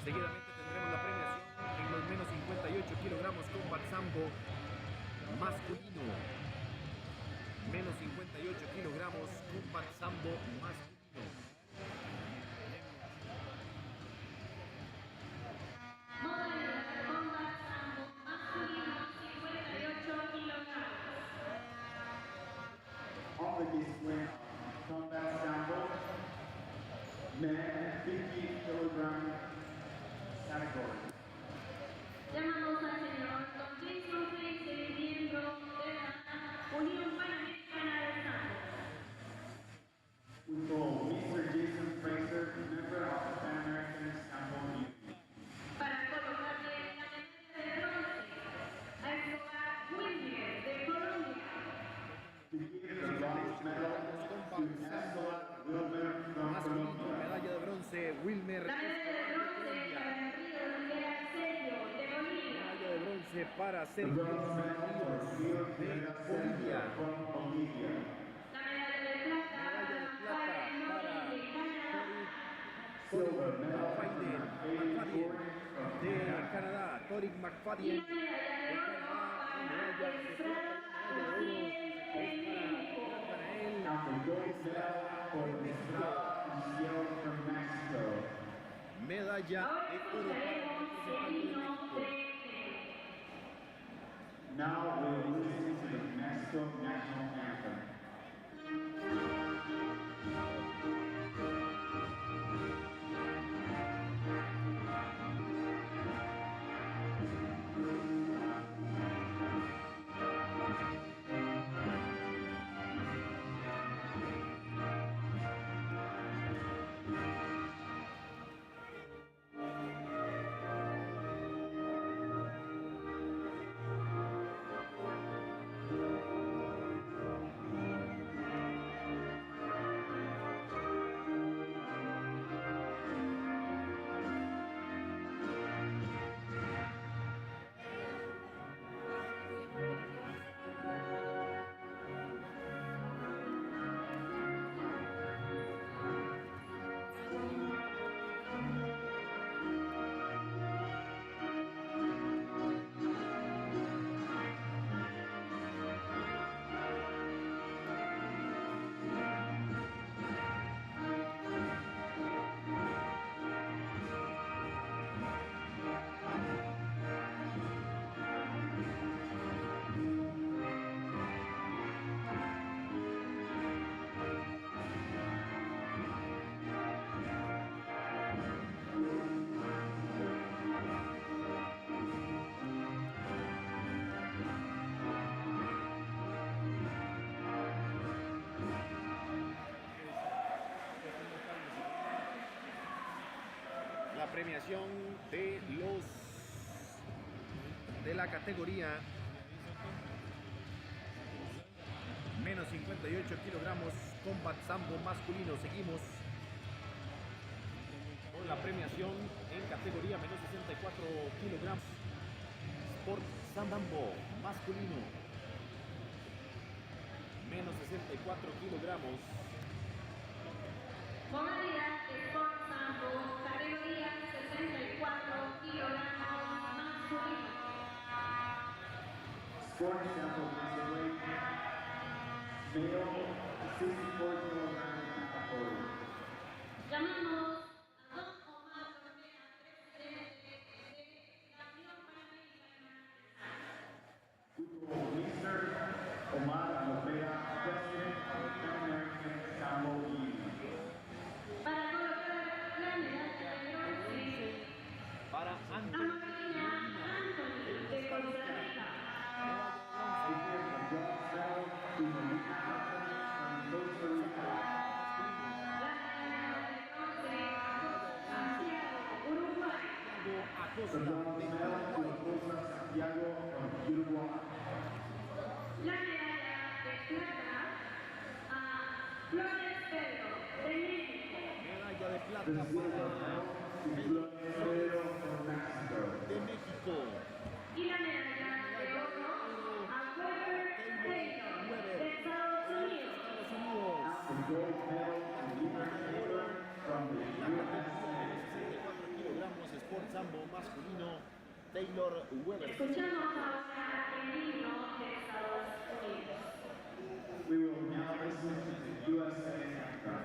Seguidamente tendremos la premiación en los menos 58 kilogramos Combat Sambo masculino. Menos 58 kilogramos Combat Sambo masculino. Modalidad Combat Sambo masculino 58 kilogramos. On the display, Combat Sambo, men 50 kilogram category. Llamamos al señor Don Jason Fraser, miembro de la Unión Panamericana de Sambo. We call Mr. Jason Fraser, member of the Pan American Sambo Union. Para colocarle la medalla de bronce a Escobar Wilmer de Colombia. To give the bronze medal to Escobar Wilmer from Masculino, Colombia. medalla de bronce Wilmer La medalla de Escobar de bronce Colombia. para el río Rivera Serio de Bolivia. Medalla de bronce para The Sergio bronze medal for Rio de Rivera Bolivia. from Bolivia. La medalla de plata para Jorge de Canadá. Silver medal McFadden de Canadá, Toric Y McFadden la medalla de oro para Estrada México. and the gold medal for Estrada Maciel from Mexico. medalla Ahora de oro escucharemos para el el himno representante de México. de Now we'll listen to the Mexico national anthem. La premiación de la categoría menos 58 kilogramos Combat Sambo masculino. Seguimos con la premiación en categoría menos 64 kilogramos Sport Sambo masculino. Menos 64 kilogramos. Modalidad Sport Sambo, categoría 64 kilogramos masculino. Sport Sambo category, male 64 kilogram category. Llamamos a Don Omar Pena, presidente de la Unión Panamericana de Sambo. Mr. Omar Lopera, President of the Pan American Sambo Union. Para colocar la medalla de bronce Para a Anthem. Marina Anthony de Costa Rica. We give the bronze medal to Dominican Republic from Costa Rica. La medalla de bronce a Santiago, Uruguay. A The Costa bronze de medal to Acosta Santiago from Uruguay. La medalla de plata a Flores Pedro de México. medalla de plata The silver para medal to Sambo masculino, Taylor Weber. Escuchamos ahora el himno de Estados Unidos. We will now listen to the USA anthem.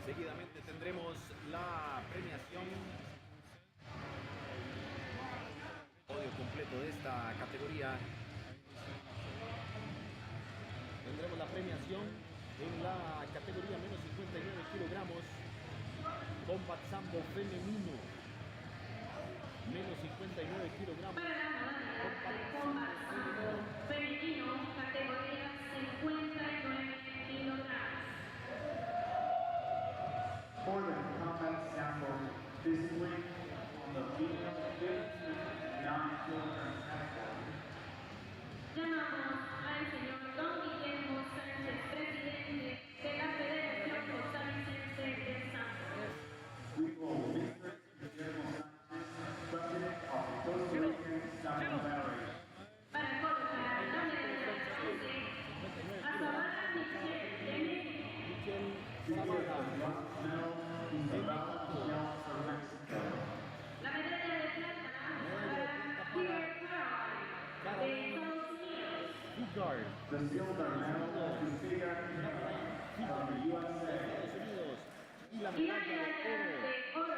Seguidamente tendremos la premiación, podio completo de esta categoría. Tendremos la premiación en la categoría menos 59 kilogramos, Combat Sambo femenino, menos 59 kilogramos. Para la modalidad de Combat Sambo femenino, categoría 59 kilogramos. For the combat sample, displayed on the female 59 kilogram category. Llamamos al señor Don Guillermo Sánchez, presidente de la Federación Costarricense de Sambo. We will Mr. Guillermo Sanchez, president of the Costa Rican Sambo Barrier. Para colocar la medalla de bronce a Zavala Michelle de México. La medalla de plata para Kilograms de Estados Unidos. The silver medal is figured from the USA. Y la Y la medalla medalla de oro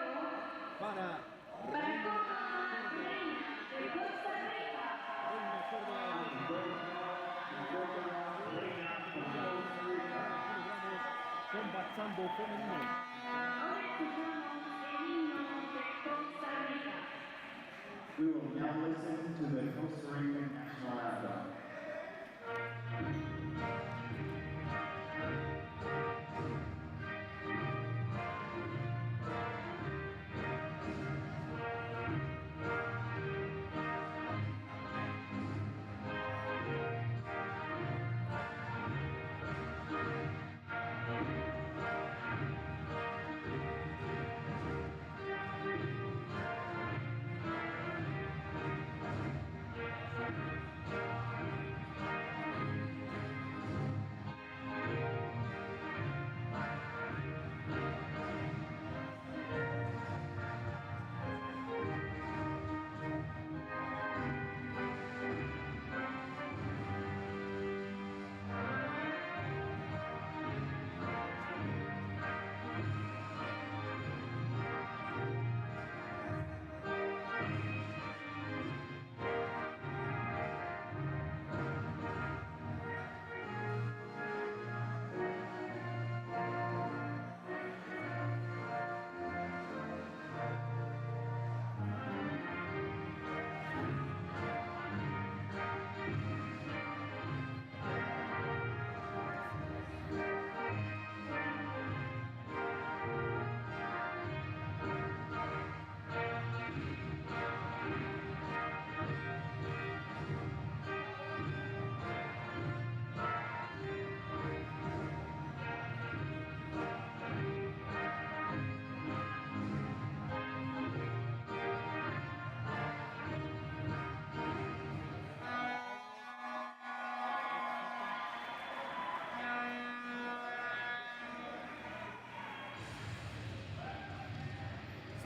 para para Copa Reina de Costa Rica. el mejor Combat Sambo femenino. Ahora escuchamos el himno de Costa Rica. We will now listen to the Costa Rican national anthem.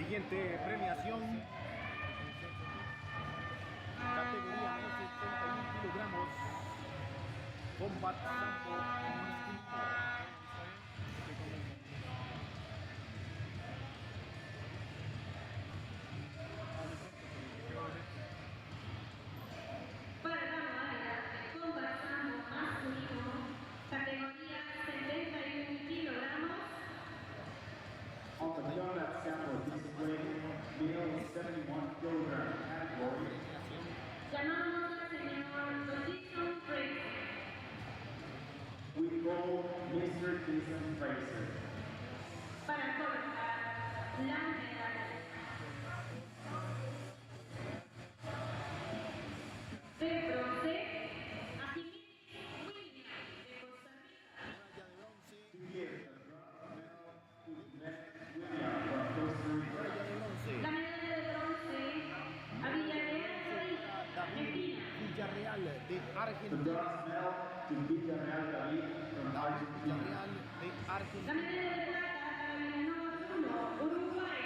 Siguiente premiación. Categoría menos de 31 kilogramos. Combat Sambo masculino. Para la medalla de Combat Sambo masculino, categoría 71 kilogramos. On the donut sample display, male 71 kilogram category. Llamamos al señor Dominican Republic. We call Mr. Jason Fraser. Para colocar la medalla de bronce a William de Costa Rica. To give the bronze medal to William from Costa Rica. La medalla de bronce a David Villarreal de The Argentina. bronze medal to Villarreal David from Argentina. Villarreal de La Argentina. medalla de plata para Villanova Bruno, Uruguay.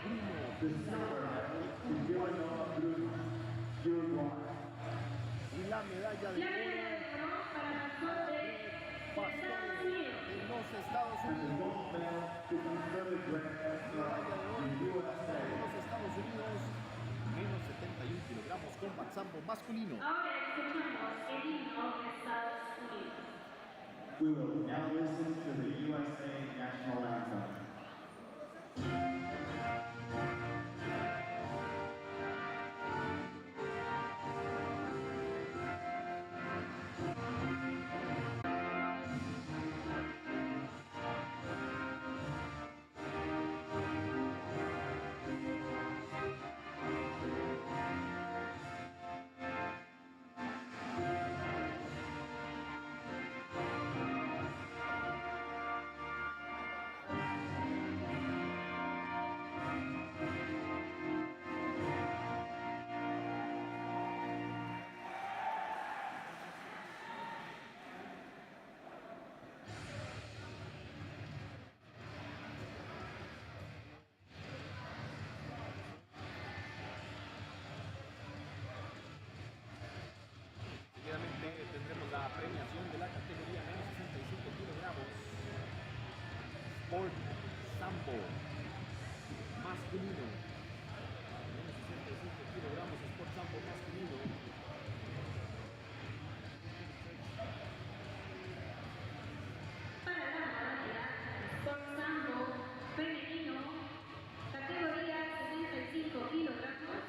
Bruno. The silver medal to Villanova Bruno, Uruguay. Y la medalla de La medalla de oro oro para Pastor de Estados Unidos. de los Estados And the Unidos. gold medal to Confederate Medalla de oro from de USA. los Estados Unidos. Menos 71 kilogramos. Combat Sambo masculino. Ahora escuchamos el himno de Estados Unidos. We will now listen to the USA National Anthem. Seguidamente tendremos la premiación de la categoría menos 65 kilogramos. Sport Sambo masculino. Menos 65 kilogramos Sport Sambo masculino. Para la medalla por Sambo femenino, categoría 65 kilogramos.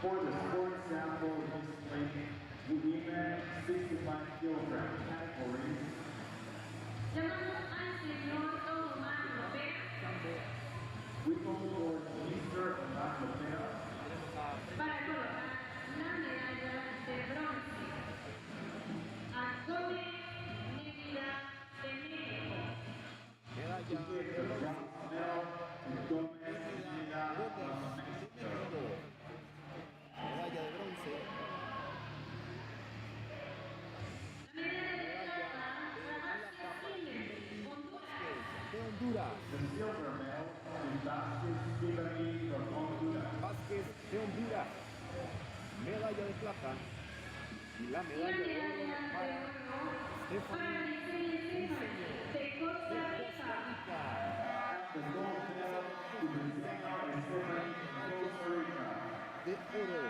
For the sport sample display, women 65 kilogram category. Llamamos al señor Dominican Republic We call for Mr. Omar Pena. para colocar la medalla de bronce a Jorge de México. Medalla To give the bronze medal to Gomez Medina from Mexico. medalla de bronce. La medalla de plata para Honduras. De Honduras. The silver medal to Vasquez Stephanie from Honduras. Vázquez de Honduras. Medalla de plata. Y la La medalla de medalla oro de para oro para Stephanie de Costa Rica. The gold medal to Misalem and Stephanie from Costa Rica. de oro.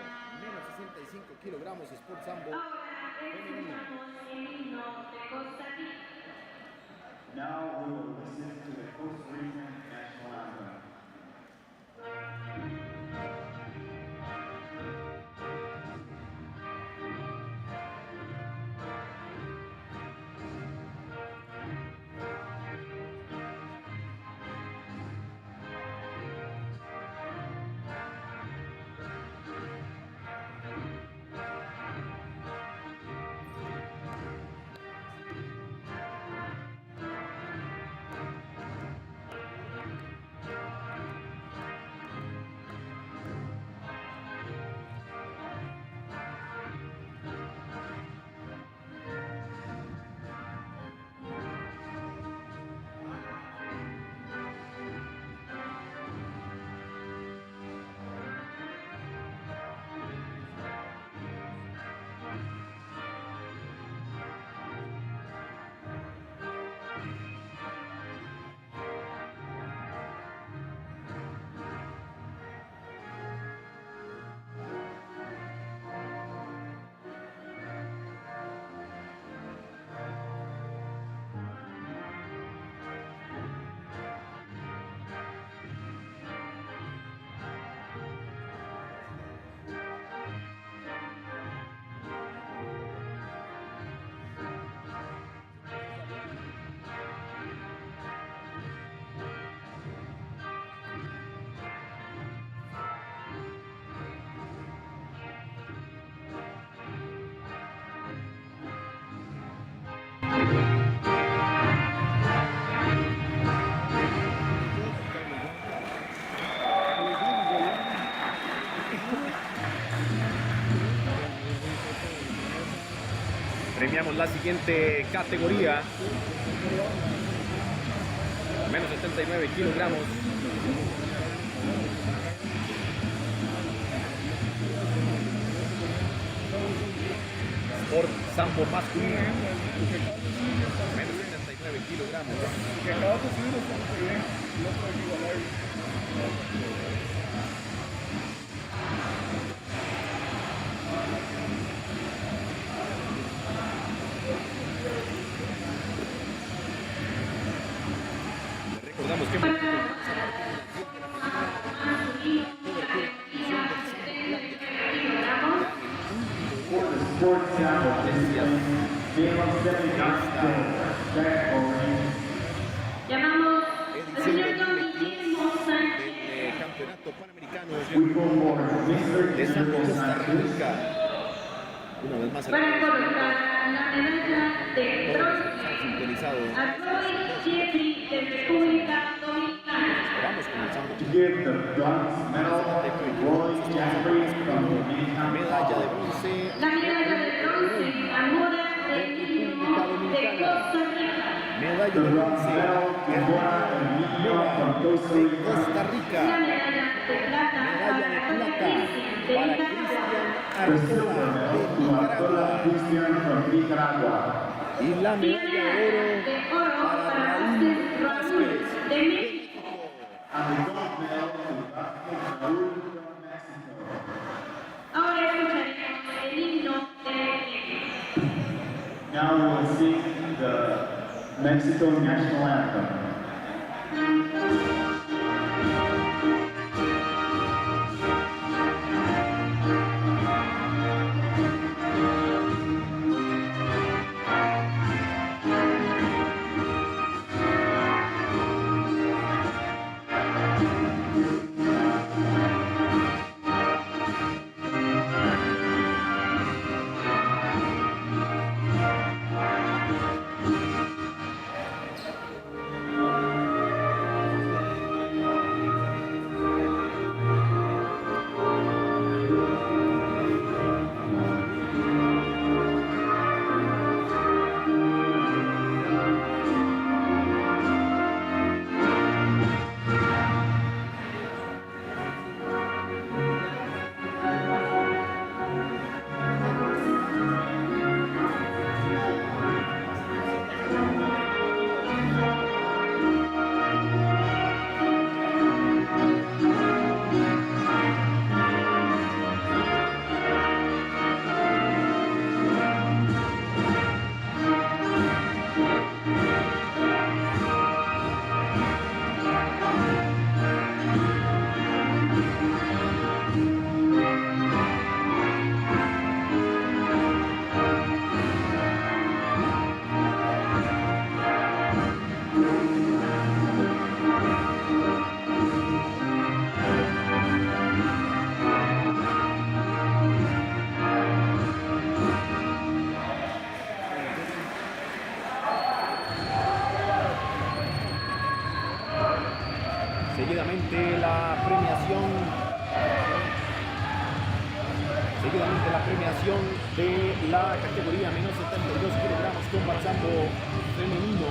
Menos 65 kilogramos Sport Sambo. Ahora escuchamos el himno de Costa Rica. Now we will listen to the Costa Rican national anthem. Premiamos la siguiente categoría. Menos 79 kilogramos. Sport Sambo masculino. Menos 79 kilogramos. Que acabas de subir está muy bien. No puedo igualar. Recordamos que For the sports sample discipline, male 79 back over. Llamamos al edición señor 2022 Guillermo Sánchez. del Campeonato Panamericano We go for Mr. de Sambo, Guillermo Costa Sánchez. Rica. Una vez más, Para colocar la medalla de bronce sintonizado. a Roy Jeffrey de República Dominicana. Vamos con el Sambo. To give the bronze medal to Roy Jeffrey from Dominican Medalla de Republic. bronce. La medalla de bronce a Mora de Niño de Costa Rica. Medalla The de bronze bronce. medal to Mora and Niño from Costa de Rica. Costa La Rica. medalla de plata Medalla de para plata Cristian de para Nicaragua. The silver Cristian medal de to Antola Nicaragua. Christian from Nicaragua. Y la Y la medalla de oro para para Raúl Raúl de Vázquez. México. And the gold medal to Vasquez Raúl from Mexico. Ahora escucharemos el himno de México. Now we will sing the Mexico national anthem. Seguidamente la premiación. Seguidamente la premiación de la categoría menos 72 kilogramos con Sambo femenino.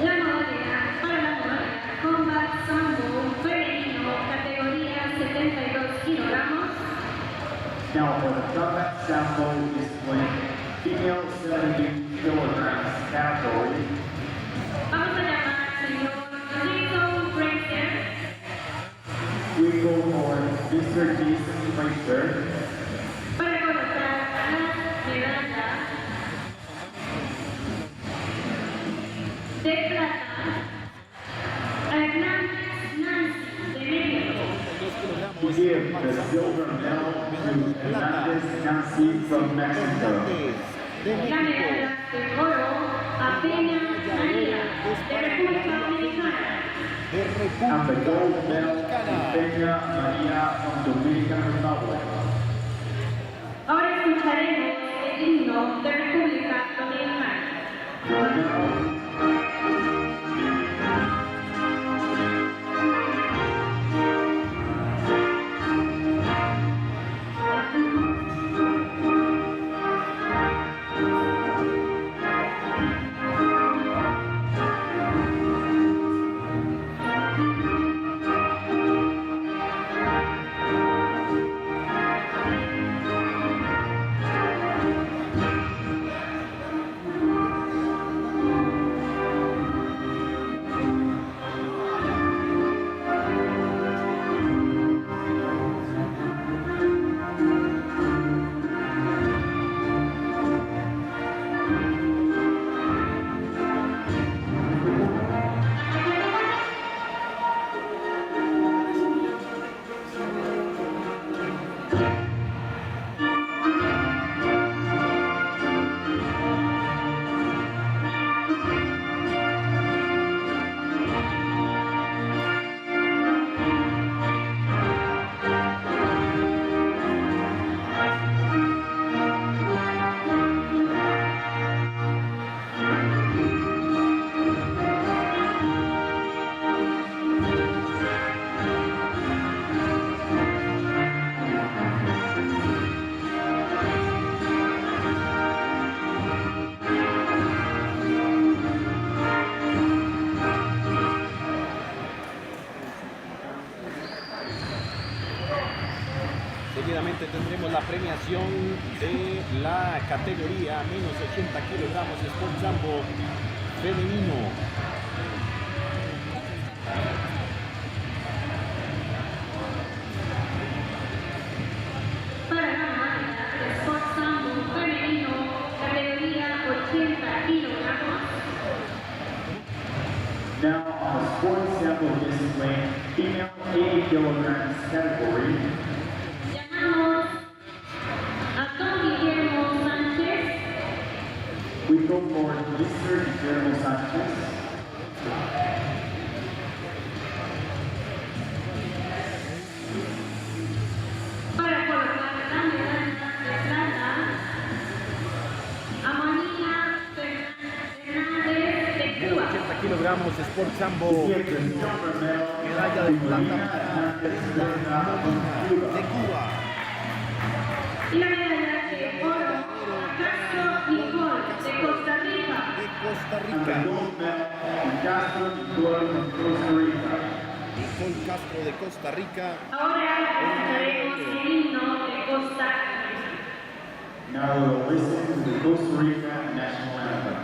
La modalidad para la modalidad Combat Sambo femenino categoría 72 kilogramos. Now for the combat sample display, female 70 kilograms category, Vamos a llamar al señor Jason Fraser we go for Mr. Jason Fraser. para colocar la medalla de plata a Kilograms Nancy de México. To give the silver medal to Hernandez Nancy from Mexico. La medalla de oro a Pena María de República Dominicana. And the gold medal to Peña Maria from Dominican Republic. Ahora escucharemos el himno de República Dominicana. Seguidamente tendremos la premiación de la categoría menos 80 kilogramos Sport Sambo femenino. Para la máquina de Sport Sambo femenino, categoría 80 kilogramos. Now on the sports sample discipline, female 80 kilograms category, Llamamos a Don Guillermo Sánchez, we go for Mr. Guillermo Sanchez. para colocar la medalla de plata a María Hernandez de Cuba. 80 kilogramos Sport Sambo, He gets a silver medal. medalla de plata para de Cuba. Y la medalla de oro a Castro Nicole de Costa Rica. De Costa And the Rica. gold medal, Castro Nicole from Costa Rica. Nicole Castro de Costa Rica. Ahora presentaremos el himno de Costa Rica. Now we will listen to the Costa Rica national anthem.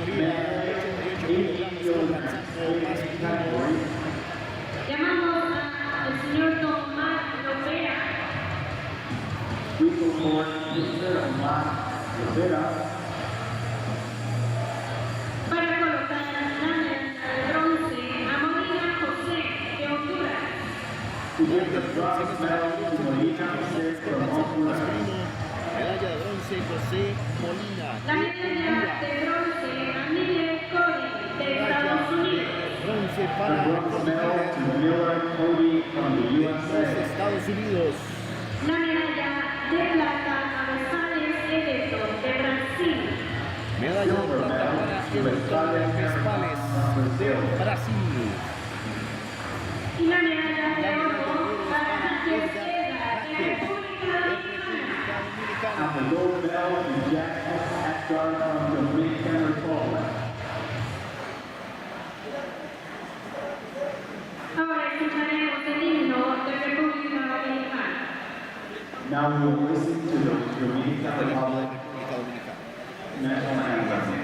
categoría 88 kilogramos contra Sambo masculino. Llamamos al señor Tomás Lopera We support Mr. Omar Rivera para colocar la medalla de bronce a Molina José de Honduras. to give the bronze medal to Molina Jose from Honduras. Medalla de bronce José Molina. La medalla de bronce a Miller Cody de Estados Unidos. Bronce The para bronze medal to Miller Cody from the de los USA. Estados Unidos. La medalla de plata a González Edeto de Brasil. Medalla de plata para González Vespales de Brasil. Y la medalla de oro para Javier Seda de República Dominicana. And the gold medal to Jack Ackar from the Dominican Republic. Ahora escucharemos el himno de República Dominicana. Now we will listen to the Dominican Republic República Dominicana. national anthem.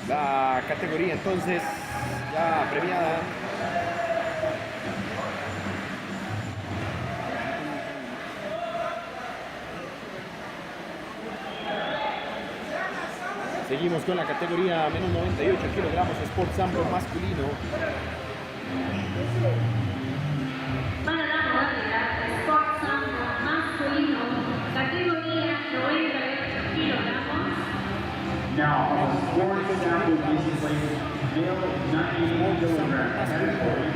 La categoría entonces ya premiada. Seguimos con la categoría menos 98 kilogramos Sport Sambo masculino. Para la modalidad Sport Sambo masculino, categoría 98 kilogramos. Now, the sports sample display male 90 kilogram category.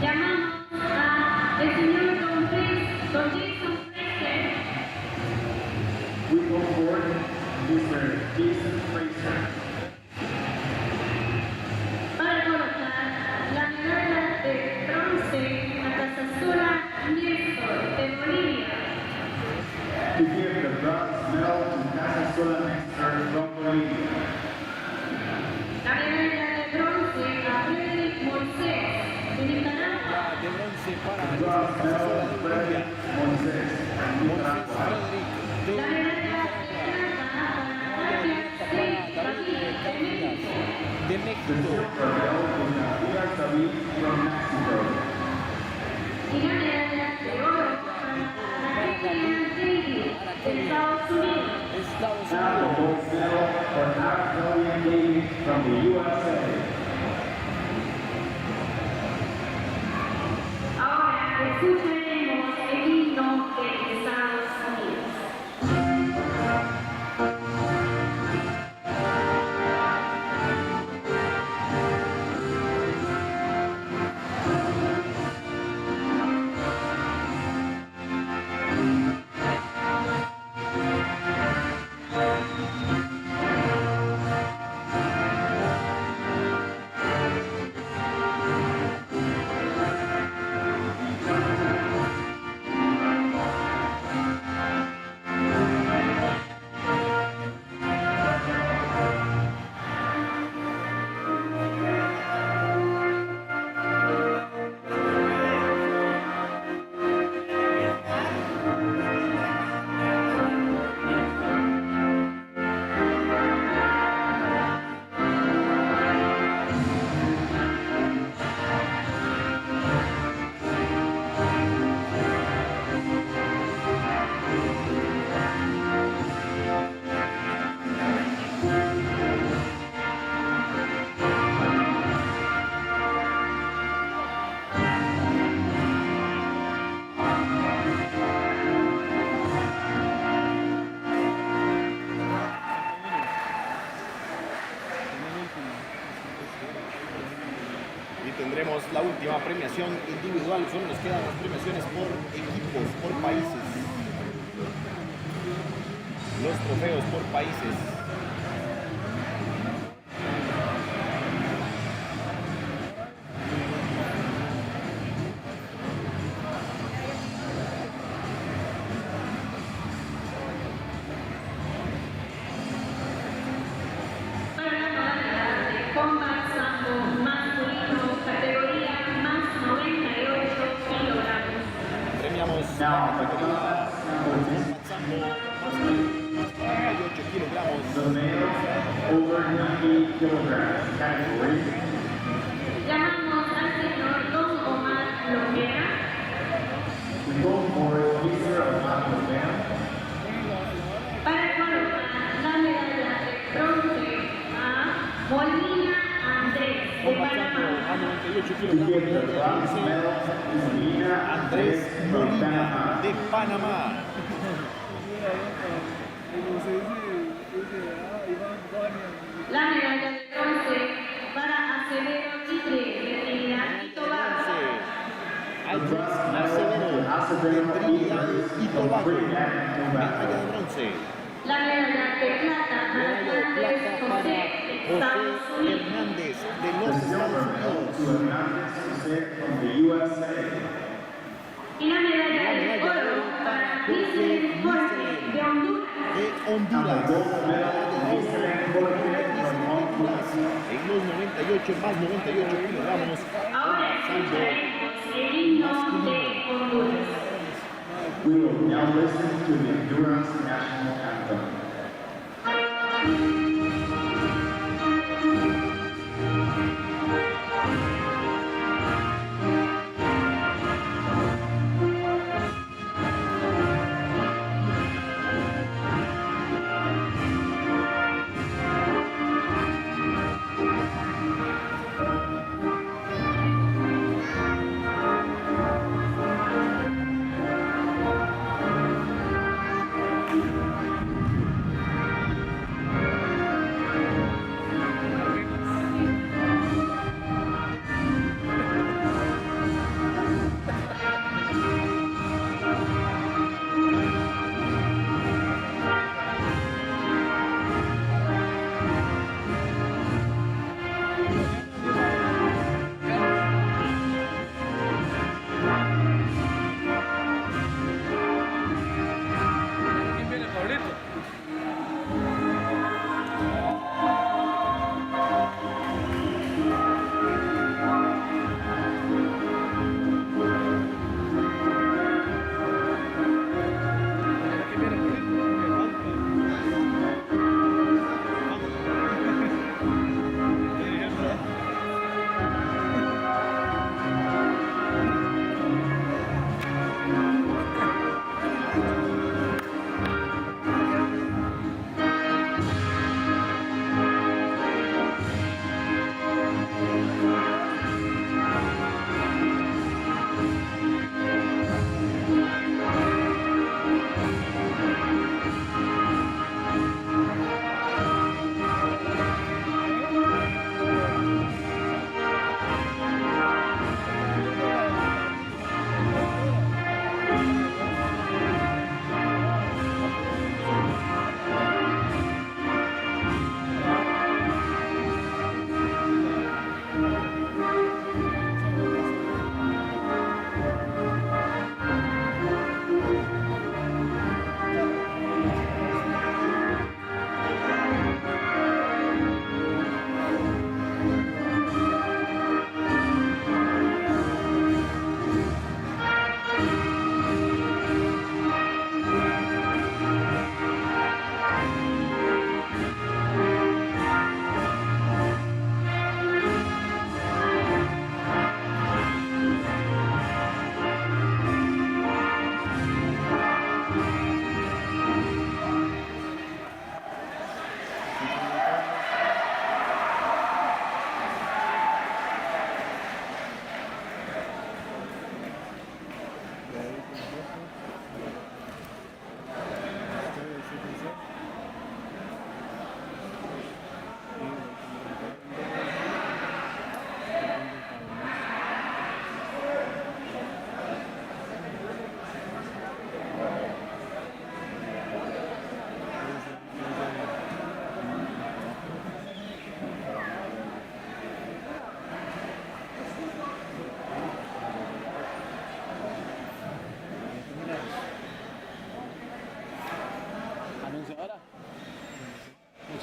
Llamamos al señor Don Jason Fraser We go forward, Mr. Jason Fraser. para colocar la medalla de bronce a Casasola Néstor de Bolivia. To give the bronze medal to Casasola Néstor from Bolivia. La medalla de bronce a Frederick Moisés de Nicaragua. De bronce para The bronze medal to Frederick Moises, Nicaragua. Frederick La medalla de plata para Katia David de México. de The México. silver medal to Nadia David from Mexico. Y la medalla de oro para Kilograms Nancy de Estados Unidos. Estados And the Unidos. gold medal for Australian Davis from the USA. Ahora escucharemos el himno de Estados Unidos. última premiación individual. Solo nos quedan las premiaciones por equipos, por países. Los trofeos por países. Para la modalidad de combat sambo masculino, categoría más 98 kilogramos. Premiamos la categoría Sambo más 98 kilogramos. The male over 90 kilograms category. Llamamos al señor Don Omar Lomera We go for Peter of Anthem. para colocar la medalla de bronce a Molina Andrés de Combat Sambo Panamá. a 98 To kilogramos. give the bronze medal to Molina Andrés from Molina Panama. de Panamá. La medalla de bronce para Acevedo Chitre de Trinidad y Tobago. Aldrich Acevedo de Trinidad y Tobago. Medalla de bronce. La medalla de plata para Medalla de Hernández plata José de para Estados José Unidos. Hernández de The los silver Estados medal to Unidos. Hernandez Jose from the USA. Y la medalla de oro para Misalem Jorge de Honduras. De Honduras. The gold medal to Misalem Jorge from Honduras. En los 98 más 98 kilogramos. Ahora escucharemos el himno de Honduras. We will now listen to the Honduras National Anthem.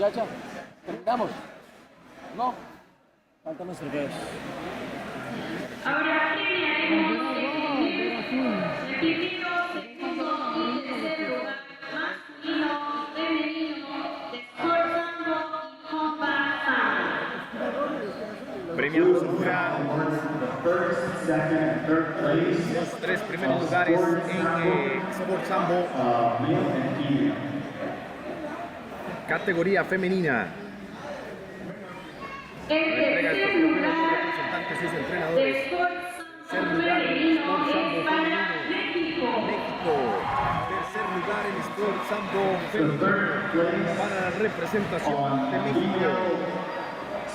Muchacha, terminamos. ¿No? Faltan los trofeos. Ahora premiaremos el primero, segundo y tercer lugar masculino, femenino, de Sport Sambo y Combat Sambo. Premiados ahora First, second, and third place. los 3 primeros lugares en Sport Sambo, Male and female. categoría femenina. El Entrega tercer estos lugar representantes y sus de entrenadores. Sport Tercer Sambo lugar en femenino Sport es Sambo para femenino. México. México. Tercer lugar en Sport Sambo The femenino third place para la representación on de México. female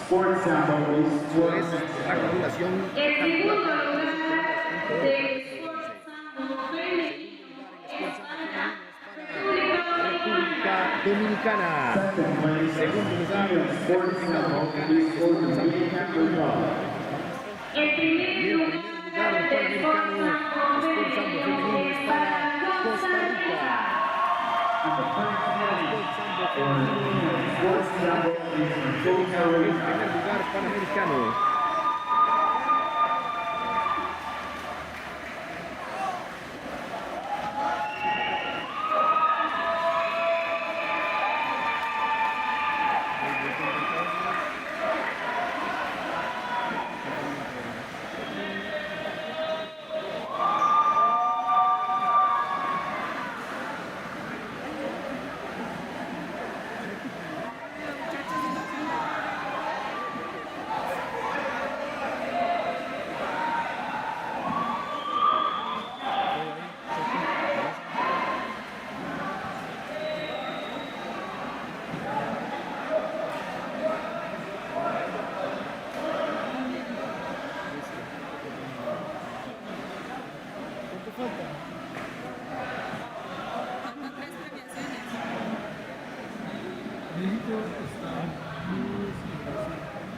sports sambo is Esto es la acumulación. El segundo lugar de Sport Sambo femenino es para República Dominicana. second place. Segundo lugar, Female sports República sambo Dominicana. is for Dominican Republic. el primer Y el lugar primer lugar del Sport panamericano, Sambo Sport Sambo femenino, es femenino para para Costa Costa Rica. Rica. And the first place Sport Sambo for femenino, sports sambo is from Costa el Rica. primer lugar panamericano.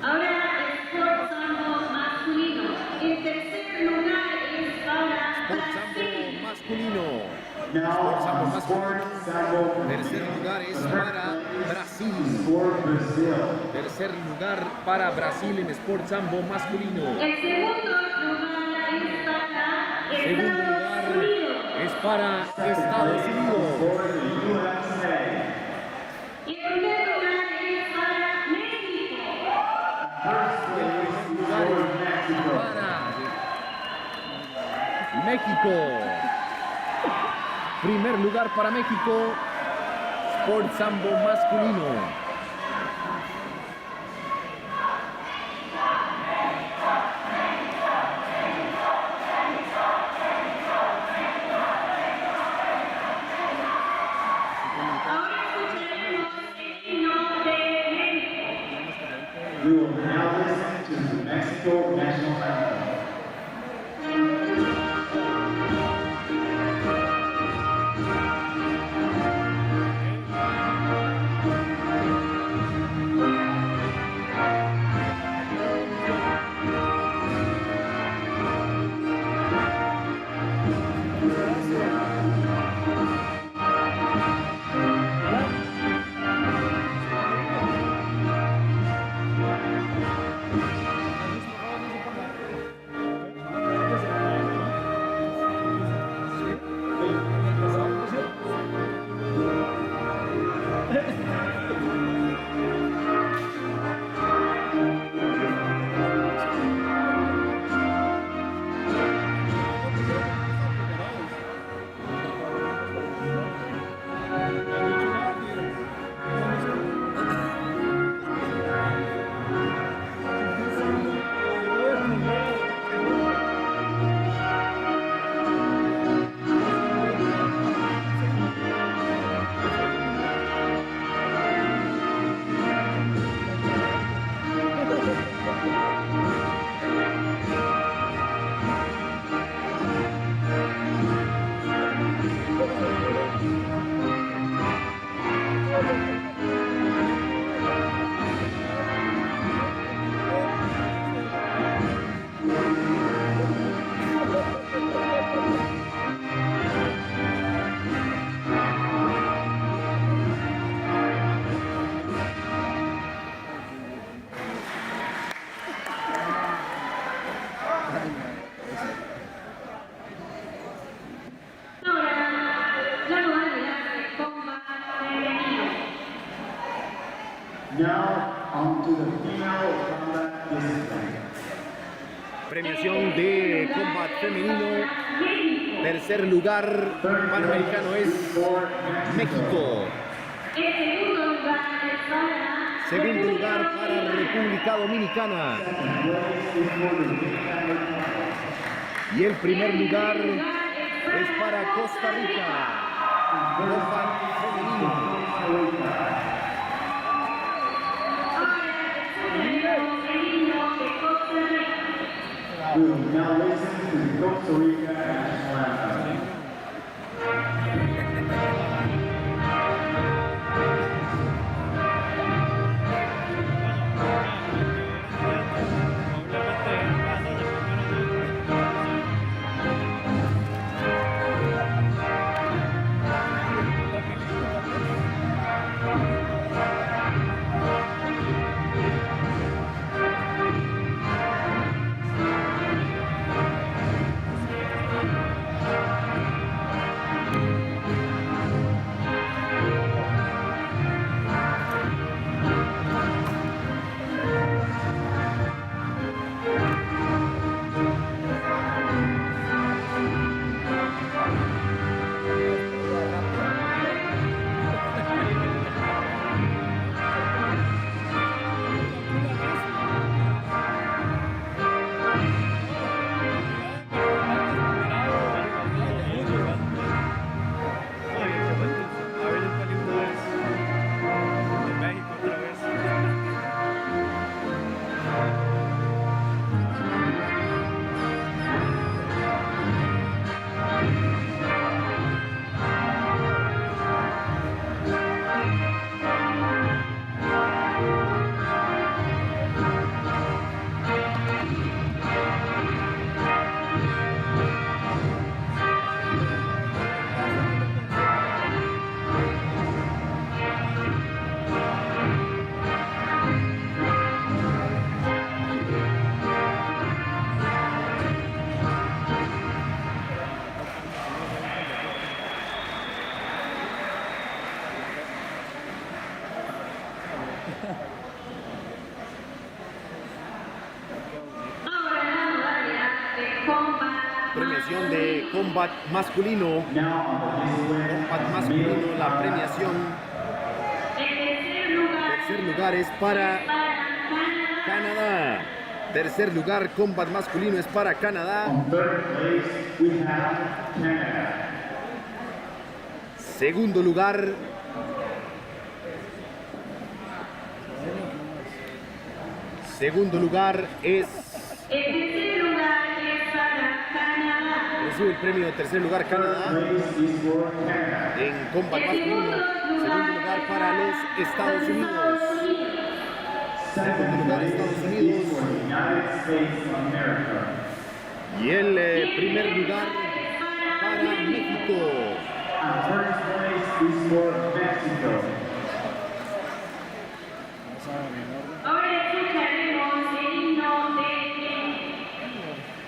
Ahora Sport Sambo masculino. El tercer lugar es para Sport Sambo Brasil. masculino. Now Sport Sambo on masculino. sports sambo Tercer lugar es para Brasil. for Brazil. Tercer lugar para Brasil en Sport Sambo masculino. El segundo lugar es para Segundo Estados lugar Unidos. es para Estados Unidos. For the USA. Y el primer lugar es para México. First place for Mexico. Para México. Primer lugar para México. Sport Sambo masculino. Ahora escucharemos el himno de México. We will now listen to the Mexico National Anthem. Thank Now, on to the female combat discipline. Premiación de combat femenino. Tercer lugar panamericano es México. Segundo lugar para República Dominicana. Y el primer lugar es para Costa Rica. Combat femenino. We will now listen to the Costa Rica national anthem. Premiación de combat masculino. Combat masculino, la premiación. Tercer lugar es para Canadá. Tercer lugar, combat masculino es para Canadá. Segundo lugar, es recibe el premio de tercer lugar Canadá en combat masculino. Segundo lugar para los Estados Unidos. Segundo lugar Estados Unidos. Y el primer lugar para México. Ahora escucharemos el himno de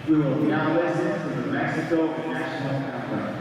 We will now listen to the Mexico national anthem.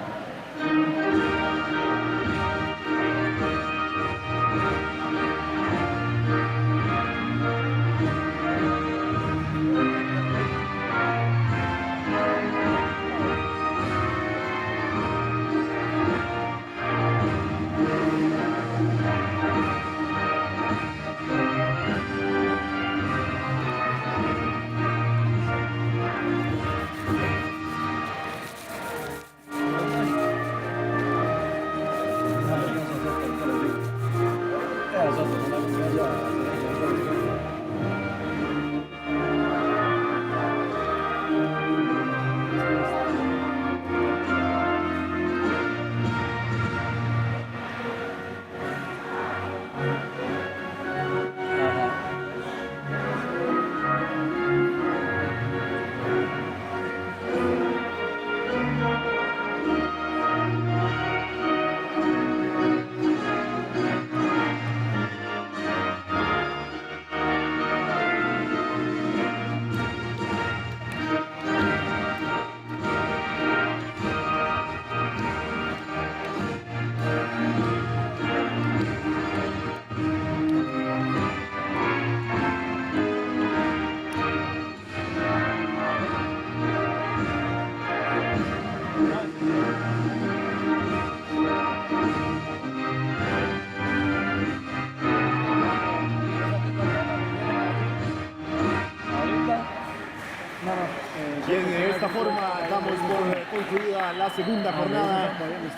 plataforma damos por concluida la segunda jornada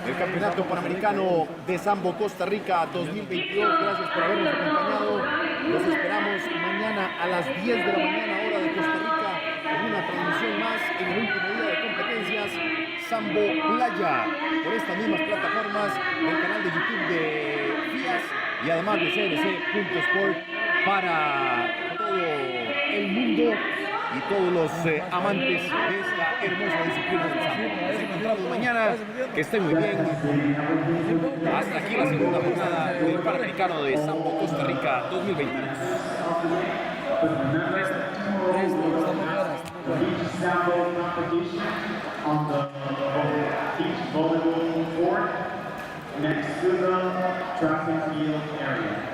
del Campeonato Panamericano de Sambo Costa Rica 2022. Gracias por habernos acompañado. Los esperamos mañana a las 10 de la mañana, hora de Costa Rica, en una transmisión más en el último día de competencias Sambo Playa, por estas mismas plataformas del canal de YouTube de FIAS y además de CNC.sport para todo el mundo y todos los amantes de esta hermosa disciplina del Sambo. Nos encontramos mañana, que estén muy bien. Hasta aquí la segunda jornada del Panamericano de Sambo Costa Rica 2022. Sambo competition on the beach volleyball court next to the track and field area.